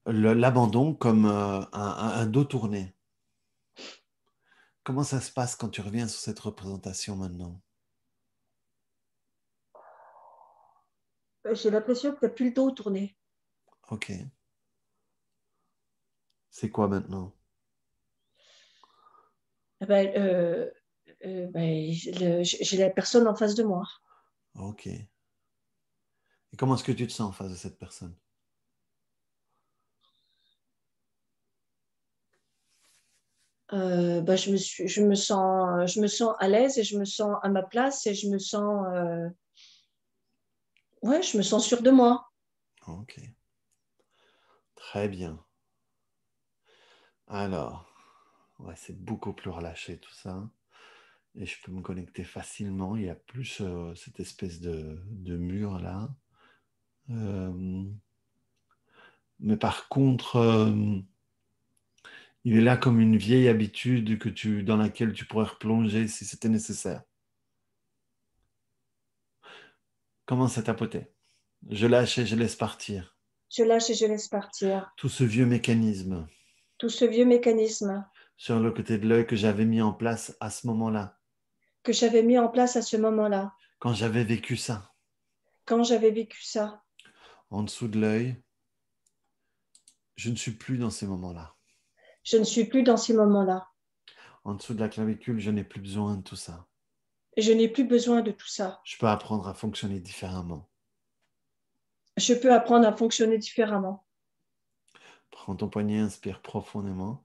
l'abandon comme un dos tourné. Comment ça se passe quand tu reviens sur cette représentation maintenant? J'ai l'impression que tu n'as plus le dos tourné. Ok. C'est quoi maintenant? Eh ben, j'ai la personne en face de moi. Ok. Et comment est-ce que tu te sens en face de cette personne? Je me sens à l'aise et je me sens à ma place et je me sens, ouais, je me sens sûre de moi. Ok. Très bien. Alors, ouais, c'est beaucoup plus relâché tout ça. Et je peux me connecter facilement. Il y a plus cette espèce de mur là. Euh, mais par contre, il est là comme une vieille habitude dans laquelle tu pourrais replonger si c'était nécessaire. Commence à tapoter. Je lâche et je laisse partir. Je lâche et je laisse partir. Tout ce vieux mécanisme Tout ce vieux mécanisme sur le côté de l'œil que j'avais mis en place à ce moment-là, que j'avais mis en place à ce moment-là, quand j'avais vécu ça, quand j'avais vécu ça. en dessous de l'œil, je ne suis plus dans ces moments-là. Je ne suis plus dans ces moments-là. En dessous de la clavicule, je n'ai plus besoin de tout ça. Je n'ai plus besoin de tout ça. Je peux apprendre à fonctionner différemment. Je peux apprendre à fonctionner différemment. Prends ton poignet, inspire profondément.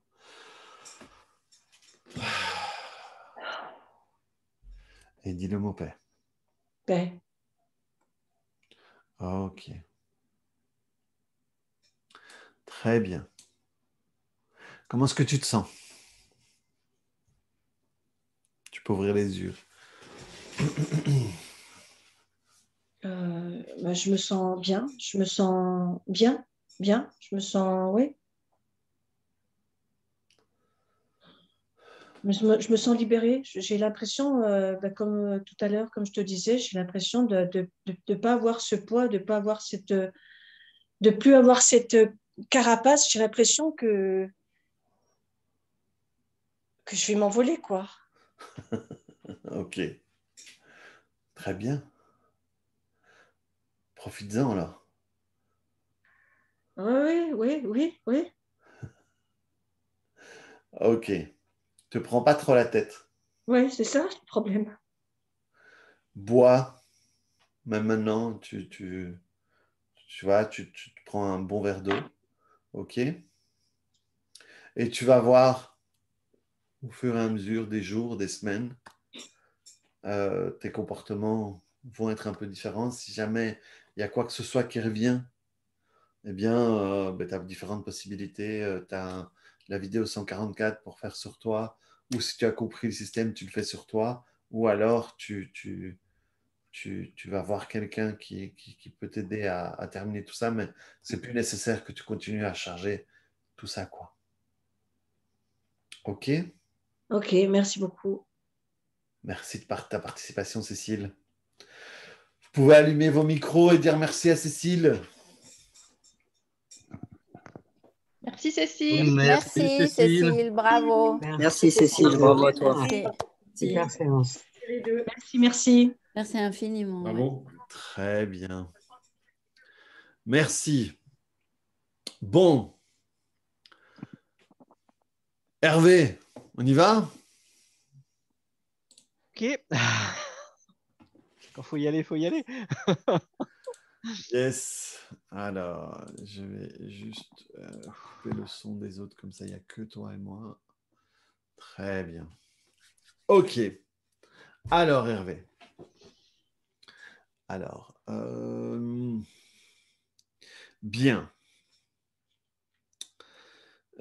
Et dis le mot paix. Paix. Ok. Très bien. Comment est-ce que tu te sens? Tu peux ouvrir les yeux. Je me sens bien. Je me sens bien. Bien. Je me sens, oui. Je me sens libérée. J'ai l'impression, comme tout à l'heure, comme je te disais, j'ai l'impression de pas avoir ce poids, de pas avoir de plus avoir cette carapace. J'ai l'impression que je vais m'envoler, quoi. Ok. Très bien. Profites-en alors. Oui, oui, oui, oui. Ok. Te prends pas trop la tête. Oui, c'est ça le problème. Bois. Même maintenant, tu vois, tu te prends un bon verre d'eau. Ok. Et tu vas voir au fur et à mesure des jours, des semaines, tes comportements vont être un peu différents. Si jamais il y a quoi que ce soit qui revient, eh bien, tu as différentes possibilités. Tu as la vidéo 144 pour faire sur toi, ou si tu as compris le système, tu le fais sur toi, ou alors tu vas voir quelqu'un qui peut t'aider à terminer tout ça, mais c'est plus nécessaire que tu continues à charger tout ça, quoi. Ok? Ok, merci beaucoup. Merci de ta participation, Cécile. Vous pouvez allumer vos micros et dire merci à Cécile. Merci Cécile. Merci, Merci Cécile, bravo. Merci Cécile, bravo à toi. Merci. Super séance. Les deux. Merci, merci. Merci infiniment. Ouais. Bravo. Très bien. Merci. Bon. Hervé, on y va? Ok. Quand faut y aller, faut y aller. Yes. Alors, je vais juste couper le son des autres, comme ça, il n'y a que toi et moi. Très bien. OK. Alors, Hervé. Alors, bien.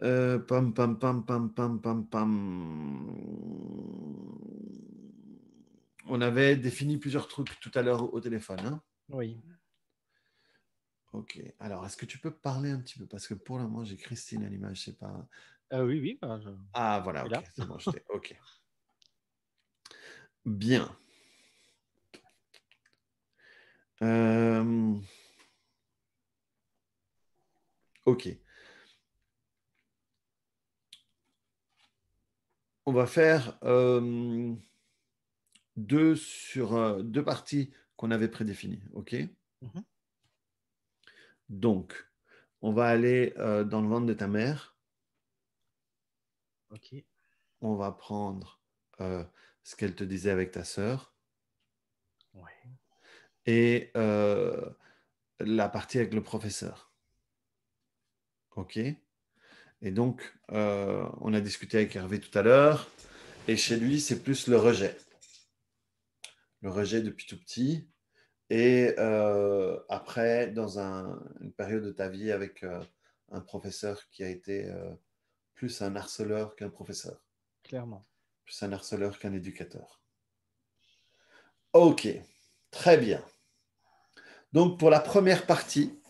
Pam, pam, pam, pam, pam, pam, pam. On avait défini plusieurs trucs tout à l'heure au téléphone, hein? Oui. Ok. Alors, est-ce que tu peux parler un petit peu? Parce que pour le moment, j'ai Christine à l'image, je sais pas. Oui, oui. Ah, voilà, suis ok. là. C'est bon, je t'ai. Ok. Bien. Ok. On va faire deux parties qu'on avait prédéfinies. Ok. Mhm. Donc, on va aller dans le ventre de ta mère. Ok. On va prendre ce qu'elle te disait avec ta sœur Ouais. et la partie avec le professeur. Ok. Et donc, on a discuté avec Hervé tout à l'heure, et chez lui, c'est plus le rejet. Le rejet depuis tout petit. Et après, dans une période de ta vie avec un professeur qui a été plus un harceleur qu'un professeur. Clairement. Plus un harceleur qu'un éducateur. Ok, très bien. Donc, pour la première partie,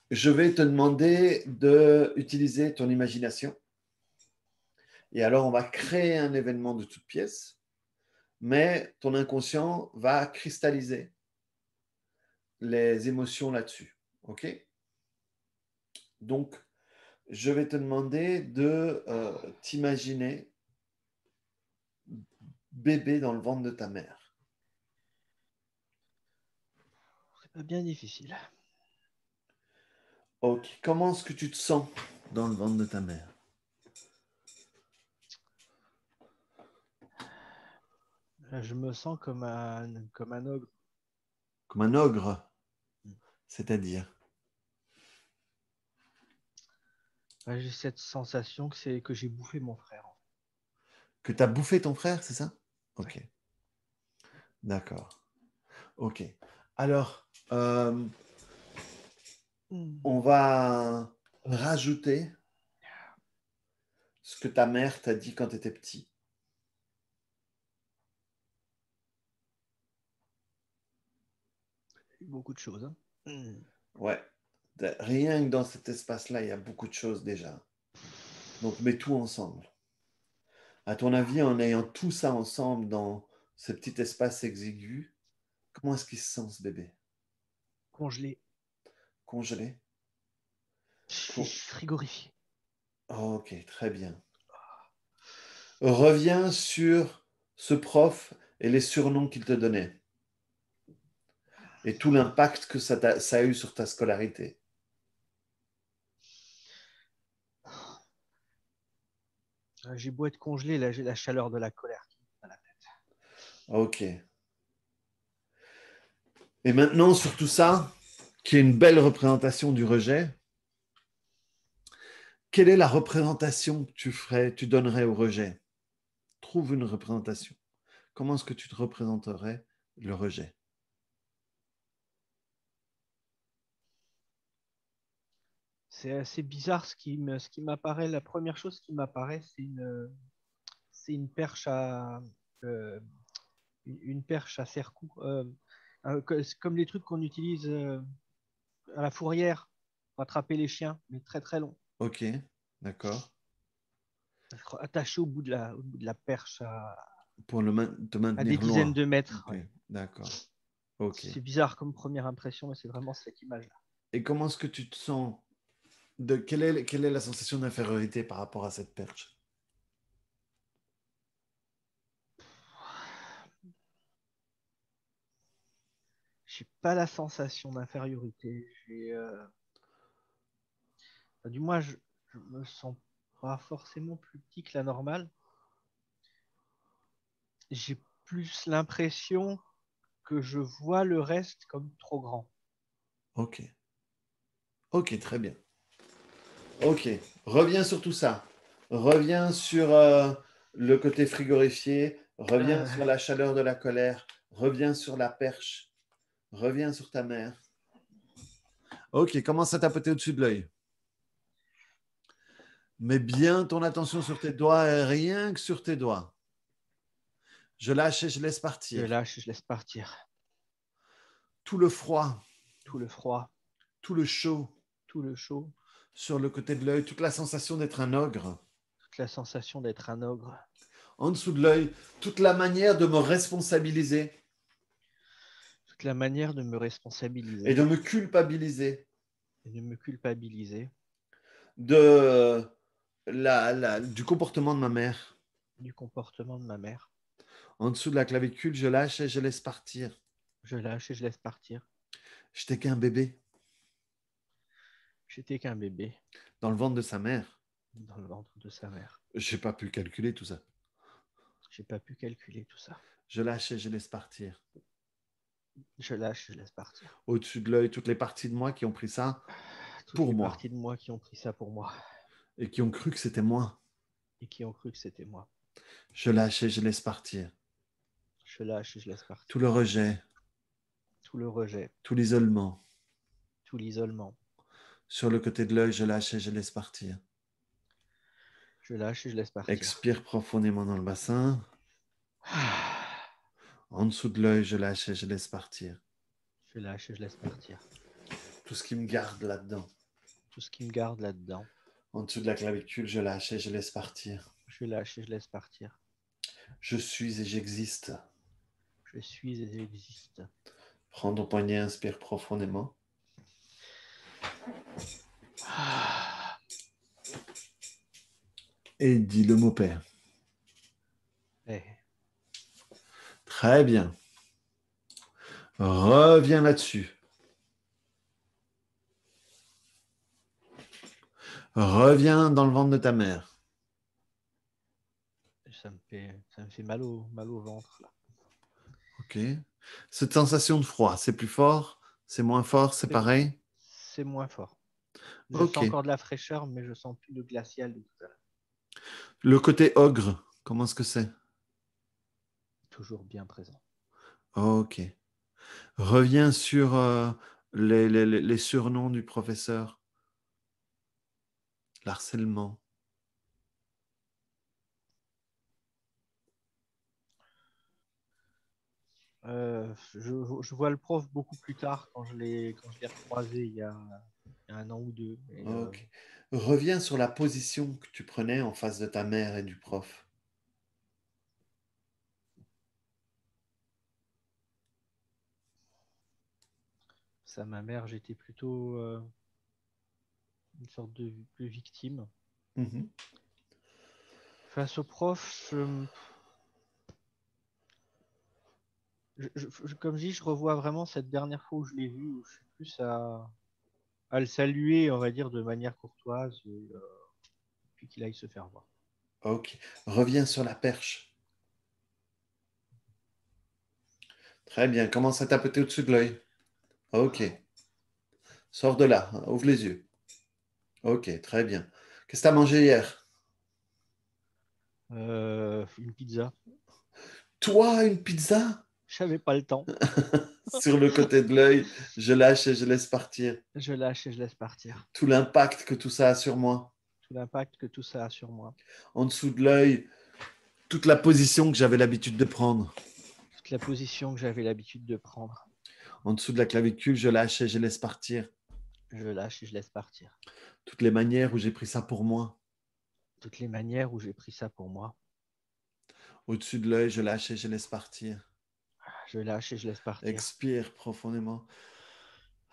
je vais te demander d'utiliser ton imagination. Et alors, on va créer un événement de toute pièce, mais ton inconscient va cristalliser les émotions là-dessus. OK? Donc, je vais te demander de t'imaginer bébé dans le ventre de ta mère. C'est pas bien difficile. OK. Comment est-ce que tu te sens dans le ventre de ta mère? Je me sens comme un ogre. Comme un ogre, c'est-à-dire? J'ai cette sensation que j'ai bouffé mon frère. Que tu as bouffé ton frère, c'est ça? OK. Ouais. D'accord. OK. Alors, on va rajouter ce que ta mère t'a dit quand tu étais petit. Beaucoup de choses. Hein. Ouais. Rien que dans cet espace-là, il y a beaucoup de choses déjà. Donc, mets tout ensemble. À ton avis, en ayant tout ça ensemble dans ce petit espace exigu, comment est-ce qu'il se sent, ce bébé? Congelé. Congelé? Frigorifié. Oh, ok, très bien. Reviens sur ce prof et les surnoms qu'il te donnait. Et tout l'impact que ça a eu sur ta scolarité. J'ai beau être congelé, là j'ai la chaleur de la colère qui me monte à la tête. Ok. Et maintenant, sur tout ça, qui est une belle représentation du rejet, quelle est la représentation que tu donnerais au rejet? Trouve une représentation. Comment est-ce que tu te représenterais le rejet? C'est assez bizarre ce qui m'apparaît. La première chose qui m'apparaît, c'est une perche euh, une perche à serre-cou. Comme les trucs qu'on utilise à la fourrière pour attraper les chiens, mais très très long. Ok, d'accord. Attaché au bout de la perche Pour te à des maintenir dizaines loin. de mètres. Ok, Ouais. d'accord. Ok. C'est bizarre comme première impression, mais c'est vraiment cette image-là. Et comment est-ce que tu te sens quelle est la sensation d'infériorité par rapport à cette perche? J'ai pas la sensation d'infériorité. Du moins, je me sens pas forcément plus petit que la normale. J'ai plus l'impression que je vois le reste comme trop grand. Ok. Ok, très bien. Ok, reviens sur tout ça. Reviens sur le côté frigorifié. Reviens sur la chaleur de la colère. Reviens sur la perche. Reviens sur ta mère. Ok, commence à tapoter au-dessus de l'œil. Mets bien ton attention sur tes doigts et rien que sur tes doigts. Je lâche et je laisse partir. Je lâche et je laisse partir. Tout le froid, Tout le froid, tout le chaud tout le chaud, sur le côté de l'œil, toute la sensation d'être un ogre. toute la sensation d'être un ogre. En dessous de l'œil, toute la manière de me responsabiliser Toute la manière de me responsabiliser et de me culpabiliser et de me culpabiliser de du comportement de ma mère. du comportement de ma mère. En dessous de la clavicule, je lâche et je laisse partir. Je lâche et je laisse partir. J'étais qu'un bébé J'étais qu'un bébé dans le ventre de sa mère. dans le ventre de sa mère. Je n'ai pas pu calculer tout ça. J'ai pas pu calculer tout ça. Je lâche et je laisse partir. Je lâche et je laisse partir. Au-dessus de l'œil, toutes les parties de moi qui ont pris ça Toutes pour les moi parties de moi qui ont pris ça pour moi et qui ont cru que c'était moi. et qui ont cru que c'était moi. Je lâche et je laisse partir. Je lâche et je laisse partir. Tout le rejet, Tout le rejet, tout l'isolement. tout l'isolement. Sur le côté de l'œil, je lâche et je laisse partir. Je lâche et je laisse partir. Expire profondément dans le bassin. En dessous de l'œil, je lâche et je laisse partir. Je lâche et je laisse partir. Tout ce qui me garde là-dedans. Tout ce qui me garde là-dedans. En dessous de la clavicule, je lâche et je laisse partir. Je lâche et je laisse partir. Je suis et j'existe. Je suis et j'existe. Prends ton poignet, inspire profondément. Et dis le mot père. Hey. Très bien. Reviens là-dessus. Reviens dans le ventre de ta mère. Ça me fait mal au ventre là. Ok. Cette sensation de froid, c'est plus fort, c'est moins fort, c'est pareil? C'est moins fort. Je Ok. sens encore de la fraîcheur, mais je sens plus le glacial de tout à l'heure. Le côté ogre, comment est-ce que c'est? Toujours bien présent. Ok. Reviens sur les surnoms du professeur. L'harcèlement. Je vois le prof beaucoup plus tard quand je l'ai recroisé il y a un an ou deux. Et, Ok. Reviens sur la position que tu prenais en face de ta mère et du prof. ça, ma mère, j'étais plutôt une sorte de victime. Mhm. Face au prof, comme je dis, je revois vraiment cette dernière fois où je l'ai vu, où je suis plus à le saluer, on va dire, de manière courtoise, et, puis qu'il aille se faire voir. Ok. Reviens sur la perche. Très bien. Commence à tapoter au-dessus de l'œil. Ok. Sors de là. Ouvre les yeux. Ok, très bien. Qu'est-ce que tu as mangé hier? Une pizza. Toi, une pizza? J'avais pas le temps. Sur le côté de l'œil, je lâche et je laisse partir. Je lâche et je laisse partir. Tout l'impact que tout ça a sur moi. Tout l'impact que tout ça a sur moi. En dessous de l'œil, toute la position que j'avais l'habitude de prendre. Toute la position que j'avais l'habitude de prendre. En dessous de la clavicule, je lâche et je laisse partir. Je lâche et je laisse partir. Toutes les manières où j'ai pris ça pour moi. Toutes les manières où j'ai pris ça pour moi. Au-dessus de l'œil, je lâche et je laisse partir. Je lâche et je laisse partir. Expire profondément.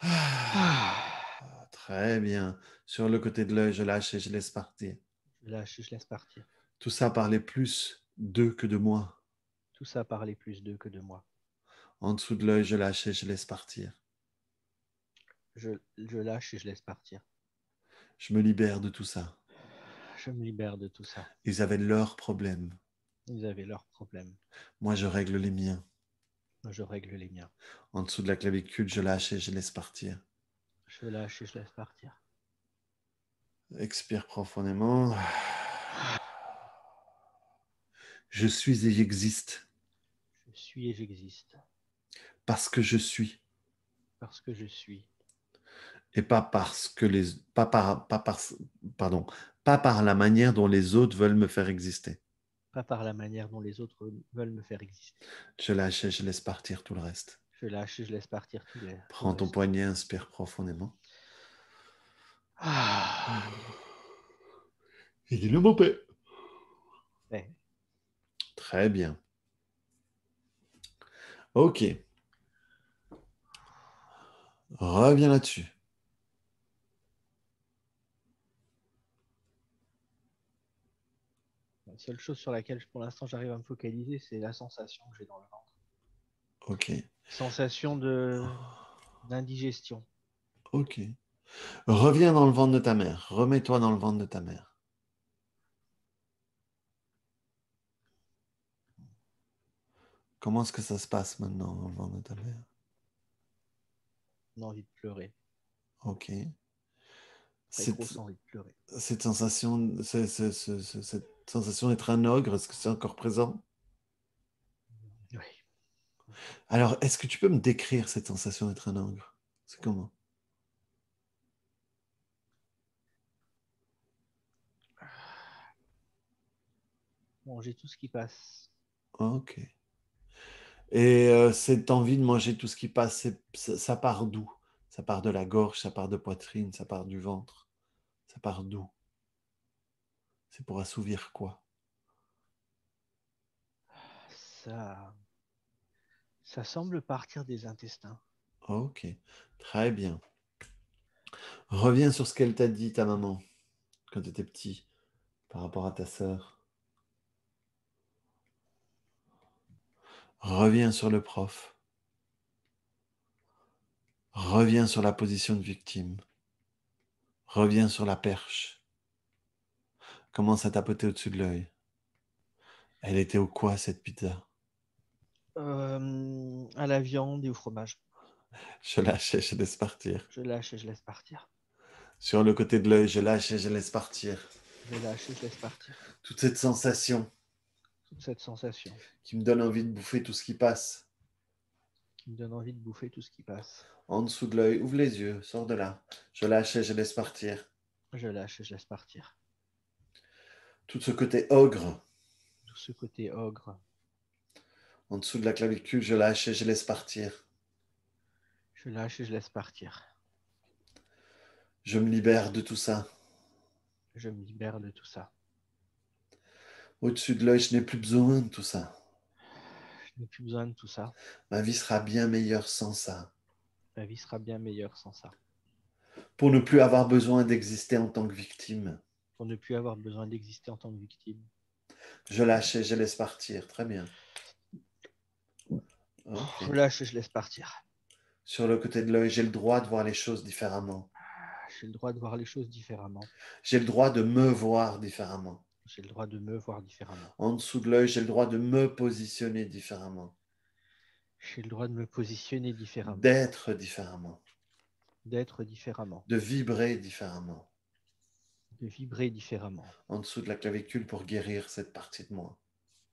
Ah. Très bien. Sur le côté de l'œil, je lâche et je laisse partir. Je lâche et je laisse partir. Tout ça parlait plus d'eux que de moi. Tout ça parlait plus d'eux que de moi. En dessous de l'œil, je lâche et je laisse partir. Je lâche et je laisse partir. Je me libère de tout ça. Je me libère de tout ça. Ils avaient leurs problèmes. Ils avaient leurs problèmes. Moi, je règle les miens. Je règle les miens. En dessous de la clavicule, je lâche et je laisse partir. Je lâche et je laisse partir. Expire profondément. Je suis et j'existe. Je suis et j'existe. Parce que je suis. Parce que je suis. Et pas parce que pas par la manière dont les autres veulent me faire exister. Pas par la manière dont les autres veulent me faire exister. Je lâche et je laisse partir tout le reste. Je lâche et je laisse partir tout le Prends ton reste. poignet, inspire profondément. Et dis-le mon père. Ouais. Très bien. Ok. Reviens là-dessus. La seule chose sur laquelle pour l'instant j'arrive à me focaliser, c'est la sensation que j'ai dans le ventre. Ok. Sensation d'indigestion. Ok. Reviens dans le ventre de ta mère. Remets-toi dans le ventre de ta mère. Comment est-ce que ça se passe maintenant dans le ventre de ta mère? Une envie de pleurer. Ok. Très grosse envie de pleurer. Cette sensation, cette sensation d'être un ogre, est-ce que c'est encore présent? Oui. Alors, est-ce que tu peux me décrire cette sensation d'être un ogre? C'est comment? Manger tout ce qui passe. Ok. Et cette envie de manger tout ce qui passe, ça part d'où? Ça part de la gorge, ça part de poitrine, ça part du ventre. Ça part d'où? C'est pour assouvir quoi? Ça semble partir des intestins. Ok, très bien. Reviens sur ce qu'elle t'a dit, ta maman, quand tu étais petit, par rapport à ta sœur. Reviens sur le prof. Reviens sur la position de victime. Reviens sur la perche. Commence à tapoter au-dessus de l'œil. Elle était au quoi, cette pizza? À la viande et au fromage. Je lâche et je laisse partir. Je lâche et je laisse partir. Sur le côté de l'œil, je lâche et je laisse partir. Je lâche et je laisse partir. Toute cette sensation. Toute cette sensation. Qui me donne envie de bouffer tout ce qui passe. Qui me donne envie de bouffer tout ce qui passe. En dessous de l'œil, ouvre les yeux, sors de là. Je lâche et je laisse partir. Je lâche et je laisse partir. Tout ce côté ogre. Tout ce côté ogre. En dessous de la clavicule, je lâche et je laisse partir. Je lâche et je laisse partir. Je me libère de tout ça. Je me libère de tout ça. Au-dessus de l'œil, je n'ai plus besoin de tout ça. Je n'ai plus besoin de tout ça. Ma vie sera bien meilleure sans ça. Ma vie sera bien meilleure sans ça. Pour ne plus avoir besoin d'exister en tant que victime. Pour ne plus avoir besoin d'exister en tant que victime. Je lâche et je laisse partir. Très bien. Okay. Je lâche et je laisse partir. Sur le côté de l'œil, j'ai le droit de voir les choses différemment. J'ai le droit de voir les choses différemment. J'ai le droit de me voir différemment. J'ai le droit de me voir différemment. En dessous de l'œil, j'ai le droit de me positionner différemment. J'ai le droit de me positionner différemment. D'être différemment. D'être différemment. De vibrer différemment. De vibrer différemment. En dessous de la clavicule pour guérir cette partie de moi.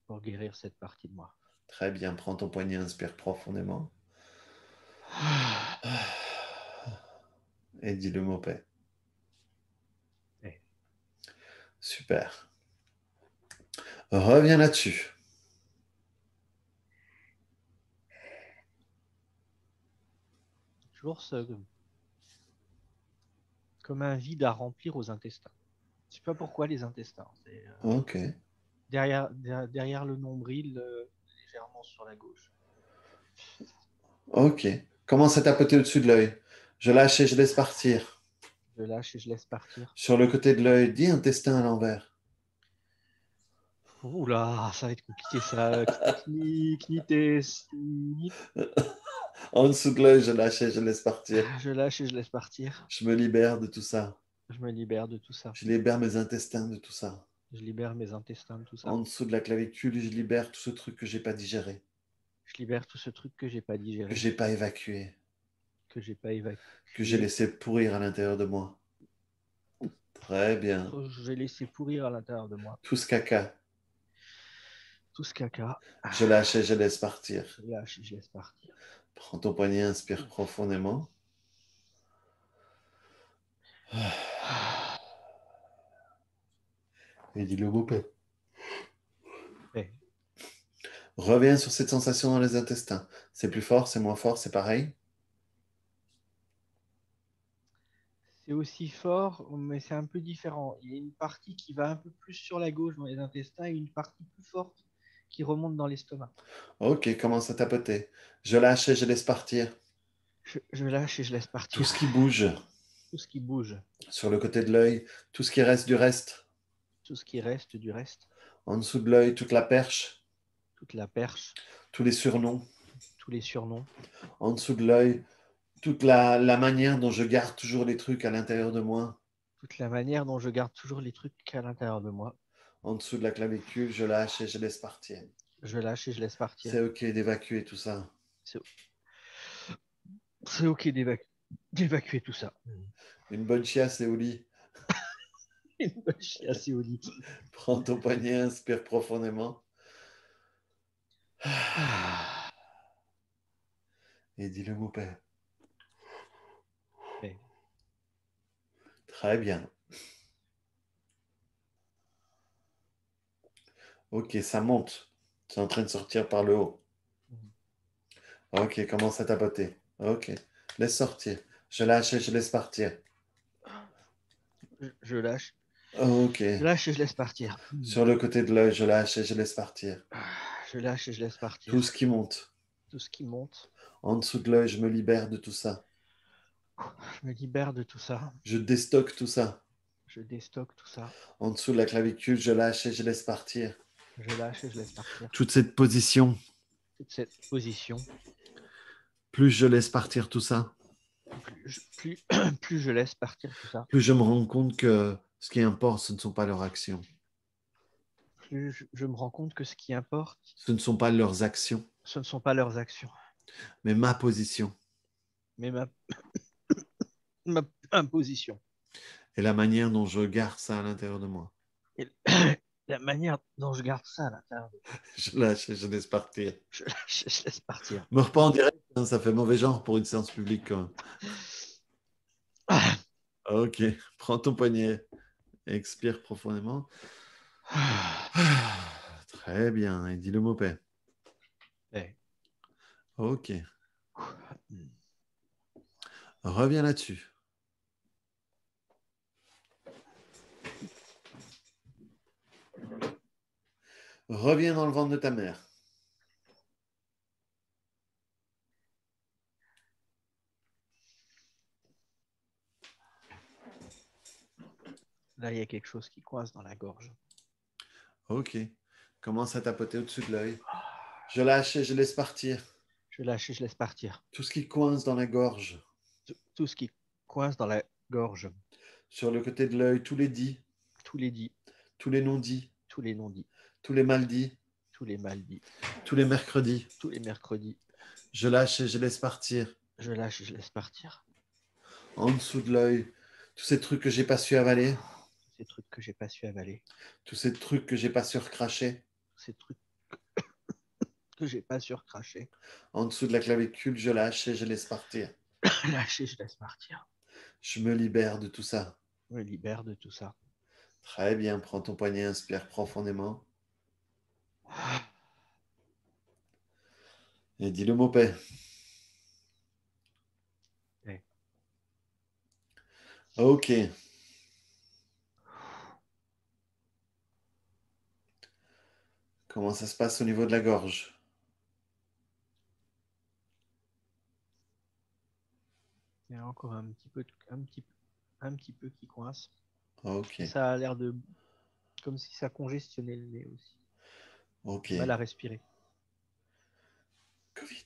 Pour guérir cette partie de moi. Très bien, prends ton poignet, inspire profondément. Et dis le mot paix. Ouais. Super. Reviens là-dessus. Toujours comme un vide à remplir aux intestins. Je ne sais pas pourquoi les intestins. Ok. Derrière le nombril, légèrement sur la gauche. Ok. Commence à tapoter au-dessus de l'œil. Je lâche et je laisse partir. Je lâche et je laisse partir. Sur le côté de l'œil, dis intestin à l'envers. Oula, ça va être compliqué ça. En dessous de l'œil, je lâche et je laisse partir. Je lâche et je laisse partir. Je me libère de tout ça. Je me libère de tout ça. Je libère mes intestins de tout ça. Je libère mes intestins de tout ça. En dessous de la clavicule, je libère tout ce truc que j'ai pas digéré. Je libère tout ce truc que j'ai pas digéré. Que j'ai pas évacué. Que j'ai pas évacué. Que j'ai laissé pourrir à l'intérieur de moi. Très bien. J'ai laissé pourrir à l'intérieur de moi. Tout ce caca. Tout ce caca. Je lâche et je laisse partir. Je lâche et je laisse partir. Prends ton poignet, inspire profondément. Et dis le mot paix. Paix. Reviens sur cette sensation dans les intestins. C'est plus fort, c'est moins fort, c'est pareil? C'est aussi fort, mais c'est un peu différent. Il y a une partie qui va un peu plus sur la gauche dans les intestins et une partie plus forte qui remonte dans l'estomac. Ok, commence à tapoter. Je lâche et je laisse partir. Je lâche et je laisse partir. Tout ce qui bouge. Tout ce qui bouge. Sur le côté de l'œil, tout ce qui reste du reste. Tout ce qui reste du reste. En dessous de l'œil, toute la perche. Toute la perche. Tous les surnoms. Tous les surnoms. En dessous de l'œil, toute la manière dont je garde toujours les trucs à l'intérieur de moi. Toute la manière dont je garde toujours les trucs à l'intérieur de moi. En dessous de la clavicule, je lâche et je laisse partir. Je lâche et je laisse partir. C'est ok d'évacuer tout ça. C'est ok d'évacuer tout ça. Une bonne chiasse et au lit. Une bonne chiasse et au lit. Prends ton poignet, inspire profondément. Et dis le mot paix. Paix. Très bien. Ok, ça monte. C'est en train de sortir par le haut. Ok, commence à tapoter. Ok, laisse sortir. Je lâche et je laisse partir. Je lâche. Ok. Je lâche et je laisse partir. Sur le côté de l'œil, je lâche et je laisse partir. Je lâche et je laisse partir. Tout ce qui monte. Tout ce qui monte. En dessous de l'œil, je me libère de tout ça. Je me libère de tout ça. Je déstocke tout ça. Je déstocke tout ça. En dessous de la clavicule, je lâche et je laisse partir. Je lâche et je laisse partir. Toute cette position. Toute cette position. Plus je laisse partir tout ça. Plus je laisse partir tout ça. Plus je me rends compte que ce qui importe, ce ne sont pas leurs actions. Plus je me rends compte que ce qui importe, ce ne sont pas leurs actions. Ce ne sont pas leurs actions. Mais ma position. Mais ma position. Et la manière dont je garde ça à l'intérieur de moi. Et la manière dont je garde ça à l'intérieur de moi. Je lâche et je laisse partir. Je lâche et je laisse partir. Me repas en direct, hein, ça fait mauvais genre pour une séance publique quand même. Ok, prends ton poignet. Expire profondément. Très bien, et dis le mot paix. Paix. Ok. Reviens là-dessus. Reviens dans le ventre de ta mère. Là, il y a quelque chose qui coince dans la gorge. Ok. Commence à tapoter au-dessus de l'œil. Je lâche et je laisse partir. Je lâche et je laisse partir. Tout ce qui coince dans la gorge. Tout ce qui coince dans la gorge. Sur le côté de l'œil, tous les dits. Tous les dits. Tous les non-dits. Tous les non-dits. Tous les mal-dits. Tous les mal-dits. Tous les mercredis. Tous les mercredis. Je lâche et je laisse partir. Je lâche et je laisse partir. En dessous de l'œil, tous ces trucs que j'ai pas su avaler. Tous ces trucs que j'ai pas su avaler. Tous ces trucs que j'ai pas su recracher. Ces trucs que j'ai pas su recracher. En dessous de la clavicule, je lâche et je laisse partir. Lâche et je laisse partir. Je me libère de tout ça. Je me libère de tout ça. Très bien, prends ton poignet, inspire profondément. Et dis le mot paix. Paix. Ok. Comment ça se passe au niveau de la gorge? Il y a encore un petit peu qui coince. Ok. Et ça a l'air de comme si ça congestionnait le nez aussi. Ok. Mal à respirer. Covid.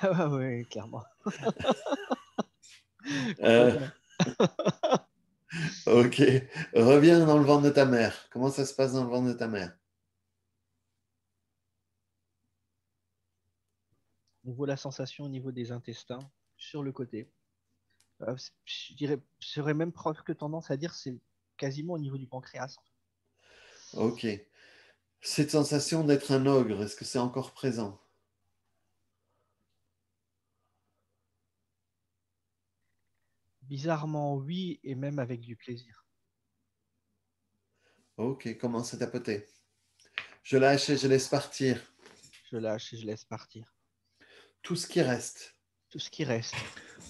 Ah ouais, clairement. Ok. Reviens dans le ventre de ta mère. Comment ça se passe dans le ventre de ta mère? On voit la sensation au niveau des intestins, sur le côté. Je dirais, j'aurais même presque tendance à dire c'est quasiment au niveau du pancréas. Ok. Cette sensation d'être un ogre, est-ce que c'est encore présent? Bizarrement, oui, et même avec du plaisir. Ok, commence à tapoter. Je lâche et je laisse partir. Je lâche et je laisse partir. Tout ce qui reste. Tout ce qui reste,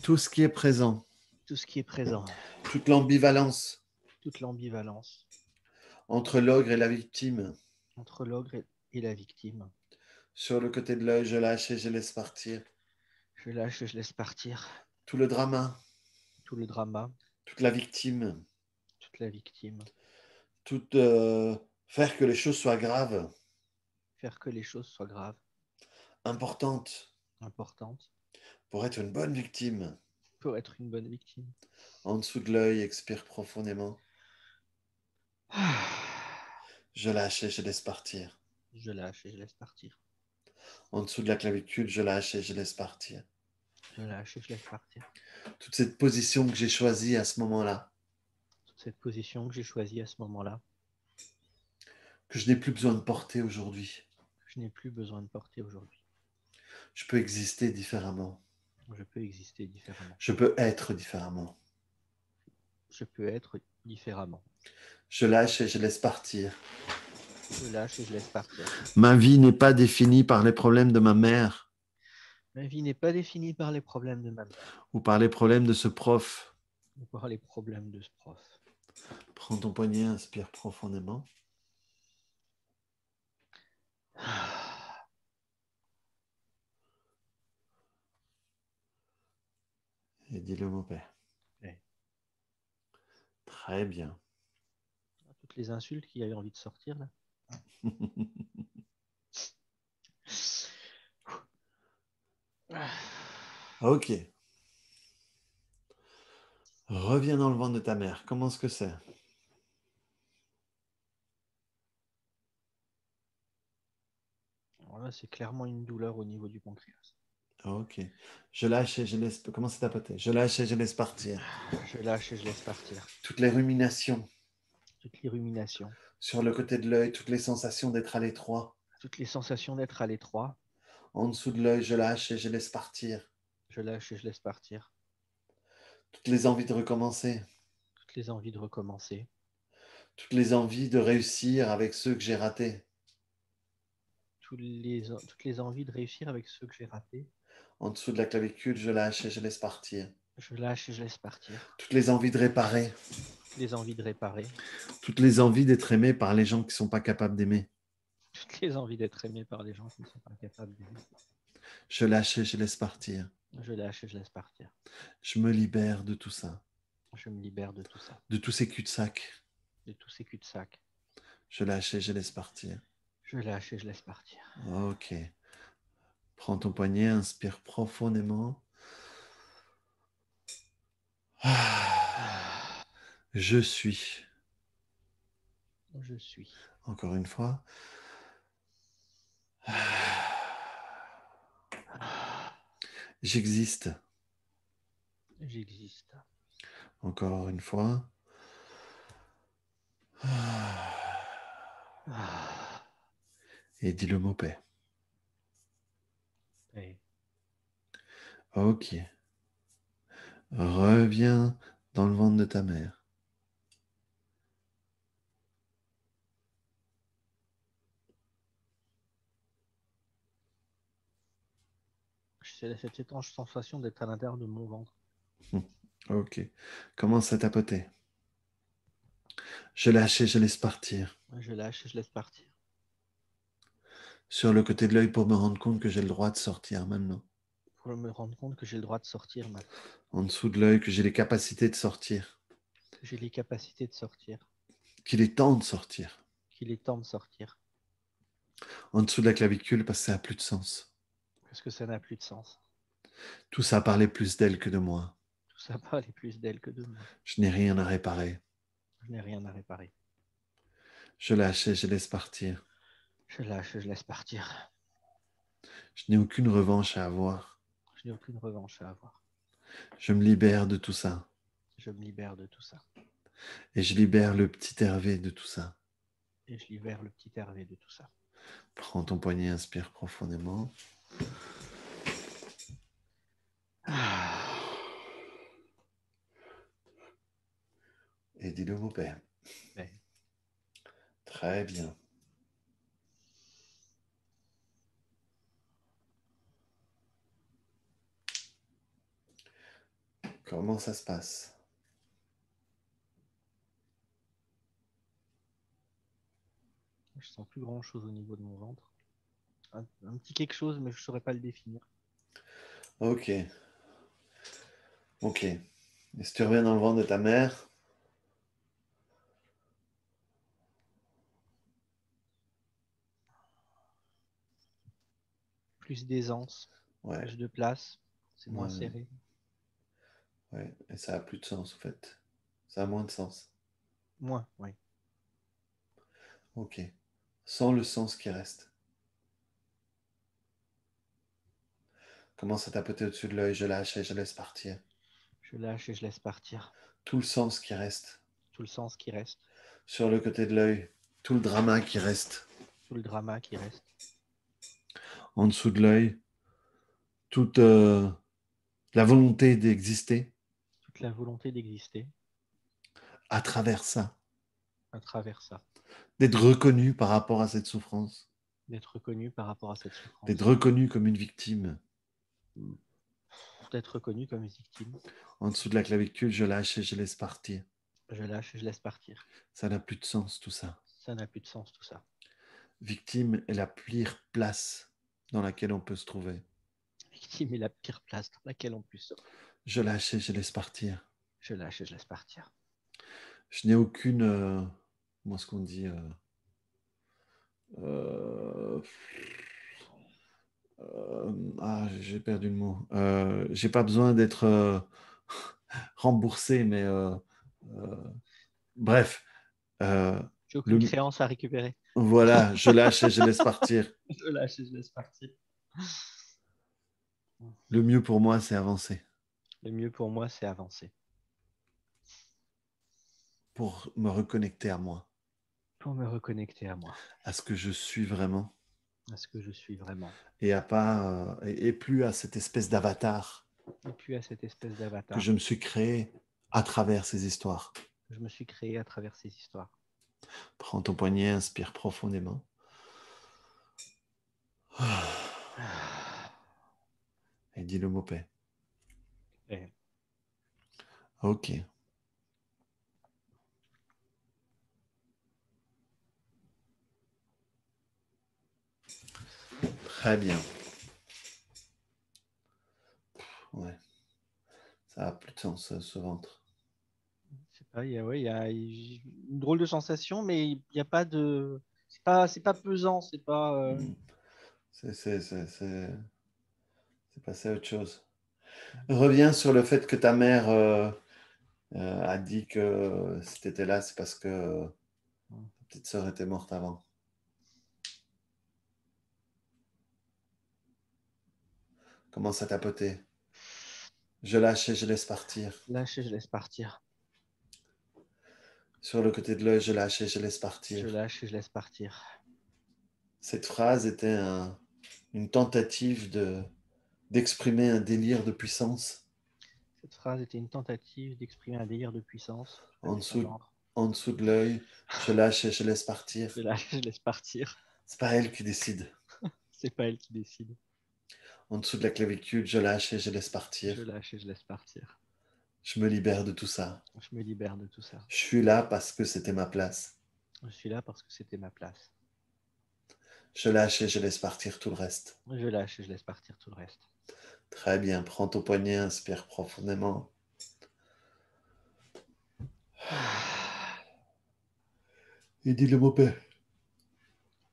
Tout ce qui est présent. tout ce qui est présent, Toute l'ambivalence toute l'ambivalence entre l'ogre et la victime. entre l'ogre et la victime. Sur le côté de l'œil, je lâche et je laisse partir. Je lâche et je laisse partir. Tout le drama. Tout le drama, Toute la victime. toute la victime. Tout faire que les choses soient graves. Faire que les choses soient graves, Importantes. importantes, Pour être une bonne victime. pour être une bonne victime. En dessous de l'œil, expire profondément. Je lâche et je laisse partir. Je lâche et je laisse partir. En dessous de la clavicule, je lâche et je laisse partir. Je lâche et je laisse partir. Toute cette position que j'ai choisie à ce moment-là, Toute cette position que j'ai choisie à ce moment-là, que je n'ai plus besoin de porter aujourd'hui. je n'ai plus besoin de porter aujourd'hui. Je peux exister différemment. Je peux exister différemment. Je peux être différemment. Je peux être différemment. Je lâche et je laisse partir. Je lâche et je laisse partir. Ma vie n'est pas définie par les problèmes de ma mère Ma vie n'est pas définie par les problèmes de ma mère ou par les problèmes de ce prof. ou par les problèmes de ce prof. Prends ton poignet, inspire profondément. Et dis le mot paix. Paix. Très bien. Toutes les insultes qui avaient envie de sortir là. Ok. Reviens dans le ventre de ta mère. Comment est-ce que c'est? Alors là, c'est clairement une douleur au niveau du pancréas. Ok. Je lâche et je laisse... Comment c'est tapoter? Je lâche et je laisse partir. Je lâche et je laisse partir. Toutes les ruminations. Toutes les ruminations. Sur le côté de l'œil, toutes les sensations d'être à l'étroit. Toutes les sensations d'être à l'étroit. En dessous de l'œil, je lâche et je laisse partir. Je lâche et je laisse partir. Toutes les envies de recommencer. Toutes les envies de recommencer. Toutes les envies de réussir avec ceux que j'ai ratés. Toutes les envies de réussir avec ceux que j'ai ratés. En dessous de la clavicule, je lâche et je laisse partir. Je lâche et je laisse partir. Toutes les envies de réparer. Toutes les envies de réparer. Toutes les envies d'être aimé par les gens qui ne sont pas capables d'aimer. Toutes les envies d'être aimé par les gens qui ne sont pas capables d'aimer. Je lâche et je laisse partir. Je lâche et je laisse partir. Je me libère de tout ça. Je me libère de tout ça. De tous ces cul-de-sac. De tous ces cul-de-sac. Je lâche et je laisse partir. Je lâche et je laisse partir. Ok. Prends ton poignet, inspire profondément. Je suis. Je suis. Encore une fois. J'existe. J'existe. Encore une fois. Et dis le mot paix. Paix. Ok. Reviens dans le ventre de ta mère. C'est cette étrange sensation d'être à l'intérieur de mon ventre. Ok. Commence à tapoter. Je lâche et je laisse partir. Je lâche et je laisse partir. Sur le côté de l'œil pour me rendre compte que j'ai le droit de sortir maintenant. Pour me rendre compte que j'ai le droit de sortir maintenant. En dessous de l'œil, que j'ai les capacités de sortir. Que j'ai les capacités de sortir. Qu'il est temps de sortir. Qu'il est temps de sortir. En dessous de la clavicule, parce que ça n'a plus de sens. Parce que ça n'a plus de sens. Tout ça parlait plus d'elle que de moi. Tout ça parlait plus d'elle que de moi. Je n'ai rien à réparer. Je n'ai rien à réparer. Je lâche et je laisse partir. Je lâche et je laisse partir. Je n'ai aucune revanche à avoir. Je n'ai aucune revanche à avoir. Je me libère de tout ça. Je me libère de tout ça. Et je libère le petit Hervé de tout ça. Et je libère le petit Hervé de tout ça. Prends ton poignet, inspire profondément. Et dis le mot Père. Ouais. Très bien. Comment ça se passe? Je sens plus grand chose au niveau de mon ventre. Un petit quelque chose, mais je ne saurais pas le définir. Ok. Ok. Et si tu reviens dans le ventre de ta mère, Plus d'aisance, ouais. plus de place, c'est moins Ouais. serré. Ouais, et ça a plus de sens en fait. Ça a moins de sens. Moins, oui. Ok. Sans le sens qui reste. Commence à tapoter au-dessus de l'œil, je lâche et je laisse partir. Je lâche et je laisse partir. Tout le sens qui reste. Tout le sens qui reste. Sur le côté de l'œil, tout le drama qui reste. Tout le drama qui reste. En dessous de l'œil, toute la volonté d'exister Toute la volonté d'exister à travers ça. à travers ça. D'être reconnu par rapport à cette souffrance. D'être reconnu par rapport à cette souffrance. D'être reconnu comme une victime. D'être reconnu comme une victime. En dessous de la clavicule, je lâche et je laisse partir. Je lâche et je laisse partir. Ça n'a plus de sens tout ça. Ça n'a plus de sens tout ça. Victime est la pire place dans laquelle on peut se trouver. Victime est la pire place dans laquelle on puisse se trouver. Je lâche et je laisse partir. Je lâche et je laisse partir. Je n'ai aucune... comment est-ce qu'on dit j'ai perdu le mot. J'ai pas besoin d'être remboursé, mais bref. J'ai aucune créance à récupérer. Voilà, je lâche et je laisse partir. Je lâche et je laisse partir. Le mieux pour moi, c'est avancer. Le mieux pour moi, c'est avancer. Pour me reconnecter à moi. Pour me reconnecter à moi. À ce que je suis vraiment. À ce que je suis vraiment. Et à pas et plus à cette espèce d'avatar. Et plus à cette espèce d'avatar. Que je me suis créé à travers ces histoires. Je me suis créé à travers ces histoires. Prends ton poignet, inspire profondément. Et dis le mot paix. Paix. Ok. Très bien. Ouais. Ça a plus de sens, ce ventre. Je sais pas, il y a une drôle de sensation, mais il n'y a pas de... C'est pas pesant, c'est pas... C'est passé à autre chose. Reviens sur le fait que ta mère a dit que si tu étais là, c'est parce que ta petite sœur était morte avant. Commence à tapoter. Je lâche et je laisse partir. Lâche et je laisse partir. Sur le côté de l'œil, je lâche et je laisse partir. Je lâche et je laisse partir. Cette phrase était une tentative d'exprimer un délire de puissance. Cette phrase était une tentative d'exprimer un délire de puissance. En dessous de l'œil, je lâche et je laisse partir. Je lâche et je laisse partir. C'est pas elle qui décide. C'est pas elle qui décide. En dessous de la clavicule, je lâche et je laisse partir. Je lâche et je laisse partir. Je me libère de tout ça. Je me libère de tout ça. Je suis là parce que c'était ma place. Je suis là parce que c'était ma place. Je lâche et je laisse partir tout le reste. Je lâche et je laisse partir tout le reste. Très bien. Prends ton poignet, inspire profondément. Et dis le mot paix.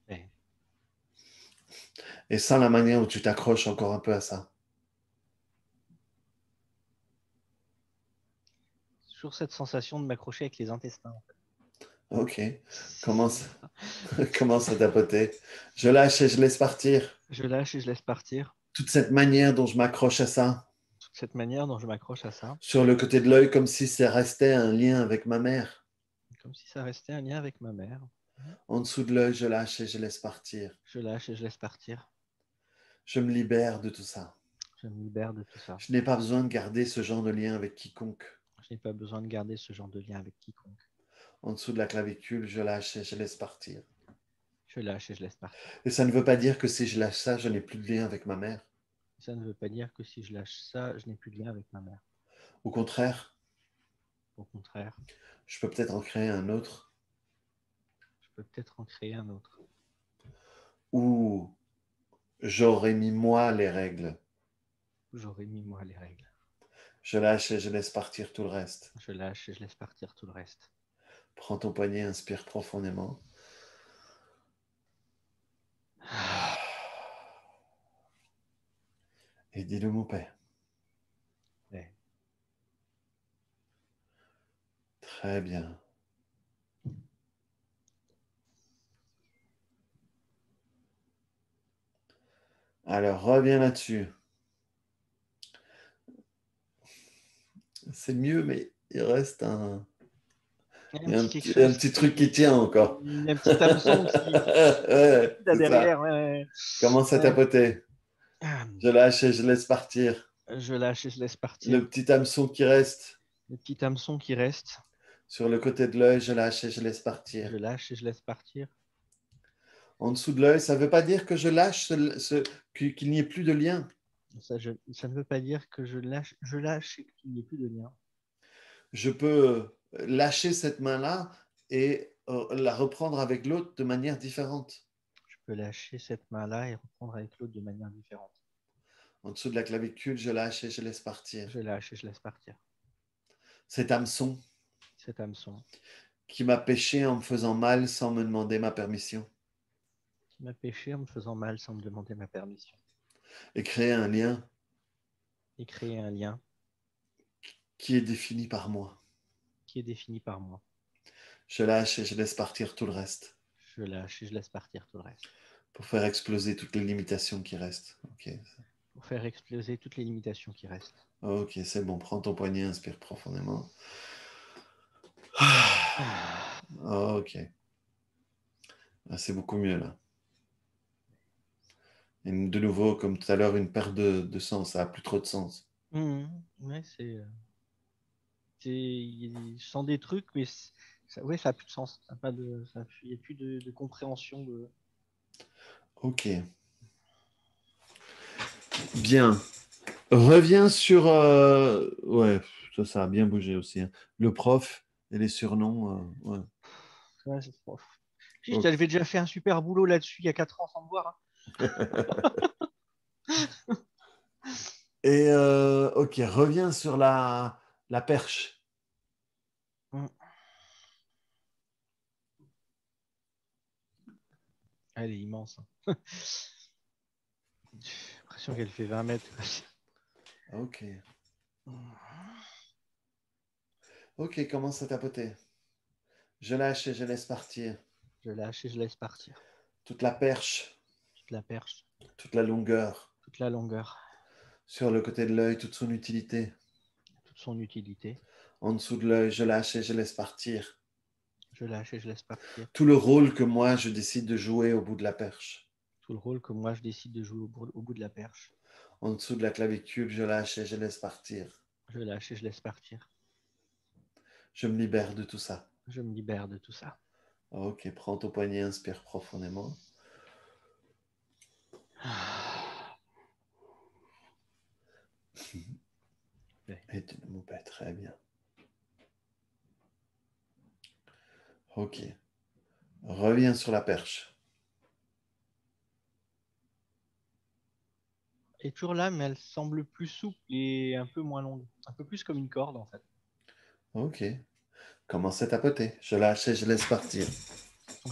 Paix. Et sans la manière où tu t'accroches encore un peu à ça. Toujours cette sensation de m'accrocher avec les intestins. En fait. Ok. Commence à tapoter. Je lâche et je laisse partir. Je lâche et je laisse partir. Toute cette manière dont je m'accroche à ça. Toute cette manière dont je m'accroche à ça. Sur le côté de l'œil, comme si ça restait un lien avec ma mère. Comme si ça restait un lien avec ma mère. En dessous de l'œil, je lâche et je laisse partir. Je lâche et je laisse partir. Je me libère de tout ça. Je me libère de tout ça. Je n'ai pas besoin de garder ce genre de lien avec quiconque. Je n'ai pas besoin de garder ce genre de lien avec quiconque. En dessous de la clavicule, je lâche et je laisse partir. Je lâche et je laisse partir. Et ça ne veut pas dire que si je lâche ça, je n'ai plus de lien avec ma mère. Ça ne veut pas dire que si je lâche ça, je n'ai plus de lien avec ma mère. Au contraire. Au contraire. Je peux peut-être en créer un autre. Je peux peut-être en créer un autre. Où j'aurais mis moi les règles. J'aurais mis moi les règles. Je lâche et je laisse partir tout le reste. Je lâche et je laisse partir tout le reste. Prends ton poignet, inspire profondément. Et dis-le mon père. Ouais. Très bien. Alors, reviens là-dessus. C'est mieux, mais il reste un petit truc qui tient encore. Un petit hameçon qui ouais, là derrière. Ouais. Commence à tapoter. Je lâche et je laisse partir. Je lâche et je laisse partir. Le petit hameçon qui reste. Le petit hameçon qui reste. Sur le côté de l'œil, je lâche et je laisse partir. Je lâche et je laisse partir. En dessous de l'œil, ça ne veut pas dire que je lâche qu'il n'y ait plus de lien. Ça ne veut pas dire que je lâche et qu'il n'y ait plus de lien. Je peux lâcher cette main-là et la reprendre avec l'autre de manière différente. Je peux lâcher cette main-là et reprendre avec l'autre de manière différente. En dessous de la clavicule, je lâche et je laisse partir. Je lâche et je laisse partir. Cet hameçon qui m'a péché en me faisant mal sans me demander ma permission. Qui m'a péché en me faisant mal sans me demander ma permission. Et créer un lien. Et créer un lien. Qui est défini par moi. Qui est défini par moi. Je lâche et je laisse partir tout le reste. Je lâche et je laisse partir tout le reste. Pour faire exploser toutes les limitations qui restent. Okay. Pour faire exploser toutes les limitations qui restent. Ok, c'est bon. Prends ton poignet, inspire profondément. Ok. C'est beaucoup mieux là. Et de nouveau, comme tout à l'heure, une perte de sens. Ça n'a plus trop de sens. Ouais, je sens des trucs, mais ça n'a plus de sens. Il n'y a plus de compréhension. Ok. Bien. Reviens sur... Ouais, ça a bien bougé aussi. Hein. Le prof et les surnoms. Ouais. Ouais, c'est prof. Okay. J'avais déjà fait un super boulot là-dessus il y a 4 ans sans me voir. Hein. Et ok, reviens sur la perche. Elle est immense. Hein. J'ai l'impression qu'elle fait 20 mètres. Ok. Ok, commence à tapoter. Je lâche et je laisse partir. Je lâche et je laisse partir. Toute la perche. Toute la perche. Toute la longueur. Toute la longueur. Sur le côté de l'œil, toute son utilité. Toute son utilité. En dessous de l'œil, je lâche et je laisse partir. Je lâche et je laisse partir. Tout le rôle que moi, je décide de jouer au bout de la perche. Tout le rôle que moi, je décide de jouer au bout de la perche. En dessous de la clavicule, je lâche et je laisse partir. Je lâche et je laisse partir. Je me libère de tout ça. Je me libère de tout ça. Ok, prends ton poignet, inspire profondément. Et tu me pas très bien. Ok. Reviens sur la perche. Elle est toujours là, mais elle semble plus souple et un peu moins longue. Un peu plus comme une corde, en fait. Ok. Commence à tapoter. Je lâche et je laisse partir.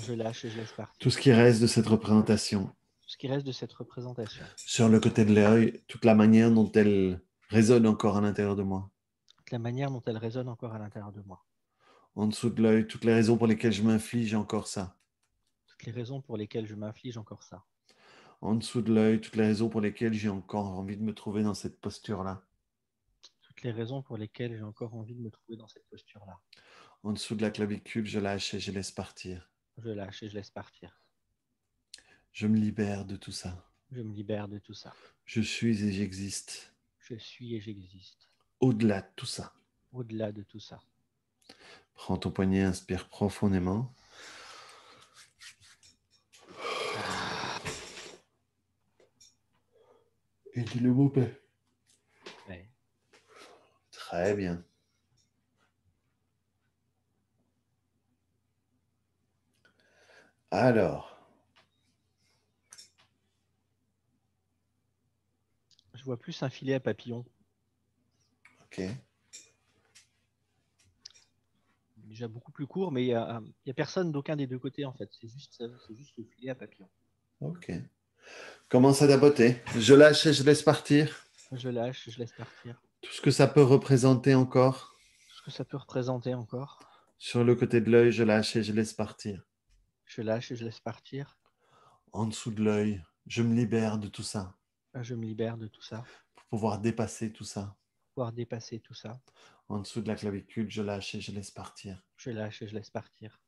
Je lâche et je laisse partir. Tout ce qui reste de cette représentation. Tout ce qui reste de cette représentation. Sur le côté de l'œil, toute la manière dont elle résonne encore à l'intérieur de moi. Toute la manière dont elle résonne encore à l'intérieur de moi. En dessous de l'œil, toutes les raisons pour lesquelles je m'inflige encore ça. Toutes les raisons pour lesquelles je m'inflige encore ça. En dessous de l'œil, toutes les raisons pour lesquelles j'ai encore envie de me trouver dans cette posture-là. Toutes les raisons pour lesquelles j'ai encore envie de me trouver dans cette posture-là. En dessous de la clavicule, je lâche et je laisse partir. Je lâche et je laisse partir. Je me libère de tout ça. Je me libère de tout ça. Je suis et j'existe. Je suis et j'existe. Au-delà de tout ça. Au-delà de tout ça. Prends ton poignet, inspire profondément. Et dis le mot paix. Ouais. Très bien. Alors, Je vois plus un filet à papillon. ok. Déjà beaucoup plus court, mais il y a personne d'aucun des deux côtés en fait. C'est juste le filet à papillon. Ok. Commence à tapoter. Je lâche et je laisse partir. Je lâche et je laisse partir. Tout ce que ça peut représenter encore. Tout ce que ça peut représenter encore. Sur le côté de l'œil, je lâche et je laisse partir. Je lâche et je laisse partir. En dessous de l'œil, je me libère de tout ça. Je me libère de tout ça. Pour pouvoir dépasser tout ça. Pouvoir dépasser tout ça. En dessous de la clavicule, je lâche et je laisse partir. Je lâche et je laisse partir.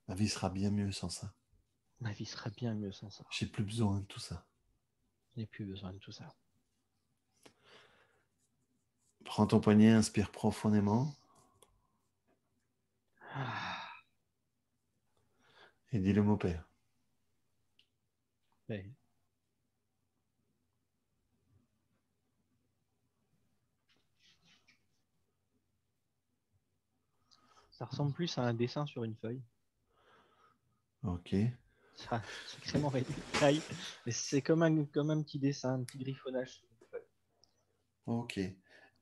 Ma vie sera bien mieux sans ça. Ma vie sera bien mieux sans ça. J'ai plus besoin de tout ça. Je n'ai plus besoin de tout ça. Prends ton poignet, inspire profondément. Et dis le mot paix. Ouais. Ça ressemble plus à un dessin sur une feuille. Ok. Ça, c'est extrêmement taille, mais c'est comme un petit dessin, un petit griffonnage sur une feuille. Ok.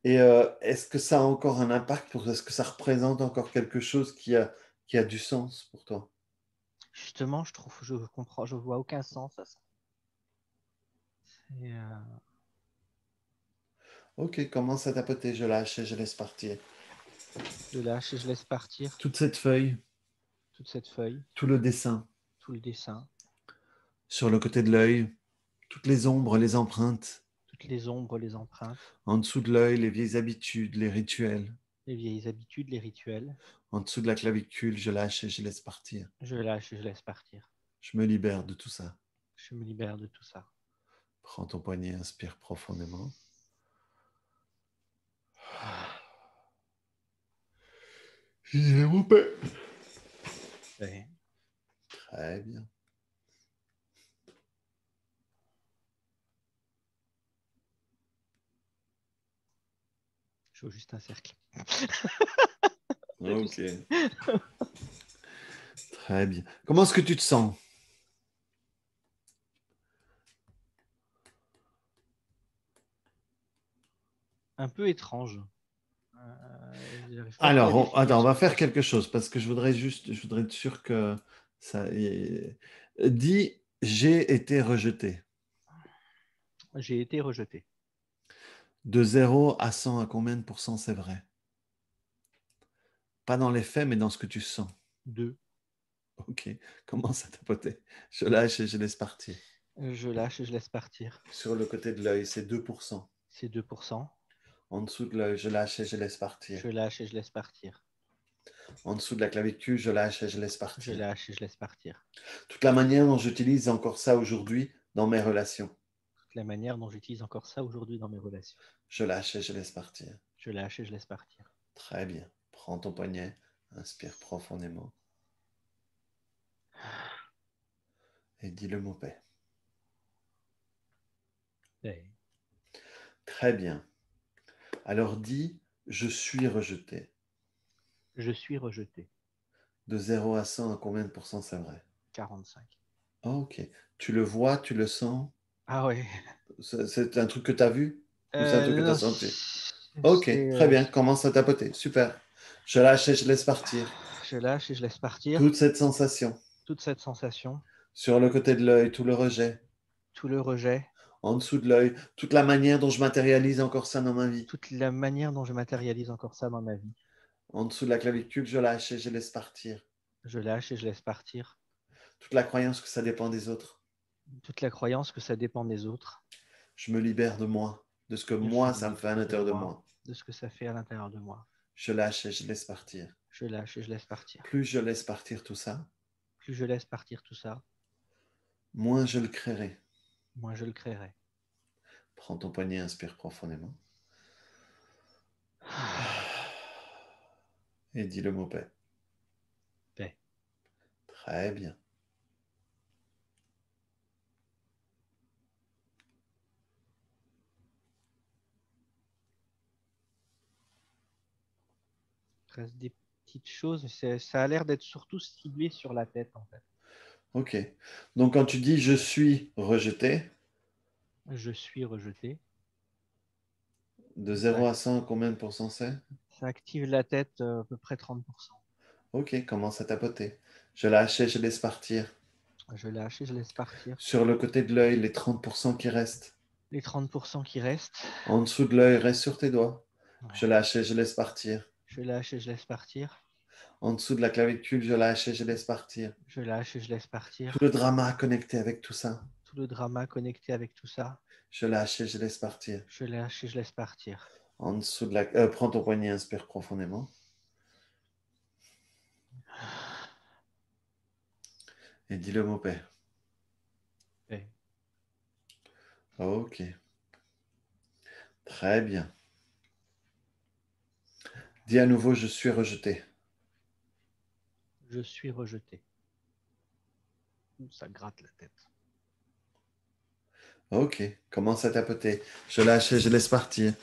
Et est-ce que ça a encore un impact est-ce que ça représente encore quelque chose qui a du sens pour toi? Justement, je vois aucun sens à ça. Ok, commence à tapoter. Je lâche et je laisse partir. Je lâche et je laisse partir. Toute cette feuille. Toute cette feuille. Tout le dessin. Tout le dessin. Sur le côté de l'œil. Toutes les ombres, les empreintes. Toutes les ombres, les empreintes. En dessous de l'œil, les vieilles habitudes, les rituels. Les vieilles habitudes, les rituels. En dessous de la clavicule, je lâche et je laisse partir. Je lâche et je laisse partir. Je me libère de tout ça. Je me libère de tout ça. Prends ton poignet, inspire profondément. J'ai mon paix. Ouais. Très bien. Je fais juste un cercle. Ok. Très bien. Comment est-ce que tu te sens? Un peu étrange. Alors, attends, on va faire quelque chose parce que je voudrais être sûr que ça. Dis, j'ai été rejeté. J'ai été rejeté. De 0 à 100, à combien de pourcents c'est vrai? Pas dans les faits, mais dans ce que tu sens. 2. Ok, commence à tapoter. Je lâche et je laisse partir. Je lâche et je laisse partir. Sur le côté de l'œil, c'est 2%. C'est 2%. En dessous de l'œil, je lâche et je laisse partir. Je lâche et je laisse partir. En dessous de la clavicule, je lâche et je laisse partir. Je lâche et je laisse partir. Toute la manière dont j'utilise encore ça aujourd'hui dans mes relations. Toute la manière dont j'utilise encore ça aujourd'hui dans mes relations. Je lâche et je laisse partir. Je lâche et je laisse partir. Très bien. Prends ton poignet, inspire profondément. Et dis le mot paix. Ouais. Très bien. Alors dis, je suis rejeté. Je suis rejeté. De 0 à 100, à combien de pourcents c'est vrai? 45. Ok. Tu le vois, tu le sens? Ah ouais. C'est un truc que tu as vu? Ou c'est un truc que tu as senti? Ok, C'est, très bien. Commence à tapoter. Super. Je lâche et je laisse partir. Je lâche et je laisse partir. Toute cette sensation. Toute cette sensation. Sur le côté de l'œil, tout le rejet. Tout le rejet. En dessous de l'œil, toute la manière dont je matérialise encore ça dans ma vie. Toute la manière dont je matérialise encore ça dans ma vie. En dessous de la clavicule, je lâche et je laisse partir. Je lâche et je laisse partir. Toute la croyance que ça dépend des autres. Toute la croyance que ça dépend des autres. Je me libère de moi, de ce que moi, ça me fait à l'intérieur de moi. De ce que ça fait à l'intérieur de moi. Je lâche et je laisse partir. Je lâche et je laisse partir. Plus je laisse partir tout ça, plus je laisse partir tout ça, moins je le créerai. moins je le créerai. Prends ton poignet, inspire profondément. Et dis le mot paix. Paix. Très bien. Il reste des petites choses, ça a l'air d'être surtout ciblé sur la tête en fait. Ok. Donc quand tu dis je suis rejeté, je suis rejeté. De 0 à 100, combien de pourcents c'est? Ça active la tête à peu près 30%. Ok, commence à tapoter. Je lâche et je laisse partir. Je lâche et je laisse partir. Sur le côté de l'œil, les 30% qui restent. Les 30% qui restent. En dessous de l'œil, reste sur tes doigts. Ouais. Je lâche et je laisse partir. Je lâche et je laisse partir. En dessous de la clavicule, je lâche et je laisse partir. Je lâche et je laisse partir. Tout le drama connecté avec tout ça. Tout le drama connecté avec tout ça. Je lâche et je laisse partir. Je lâche et je laisse partir. En dessous de la... prends ton poignet, inspire profondément. Et dis le mot paix. Paix. Ok. Très bien. Dis à nouveau, je suis rejeté. Je suis rejeté. Ça gratte la tête. Ok, commence à tapoter. Je lâche et je laisse partir.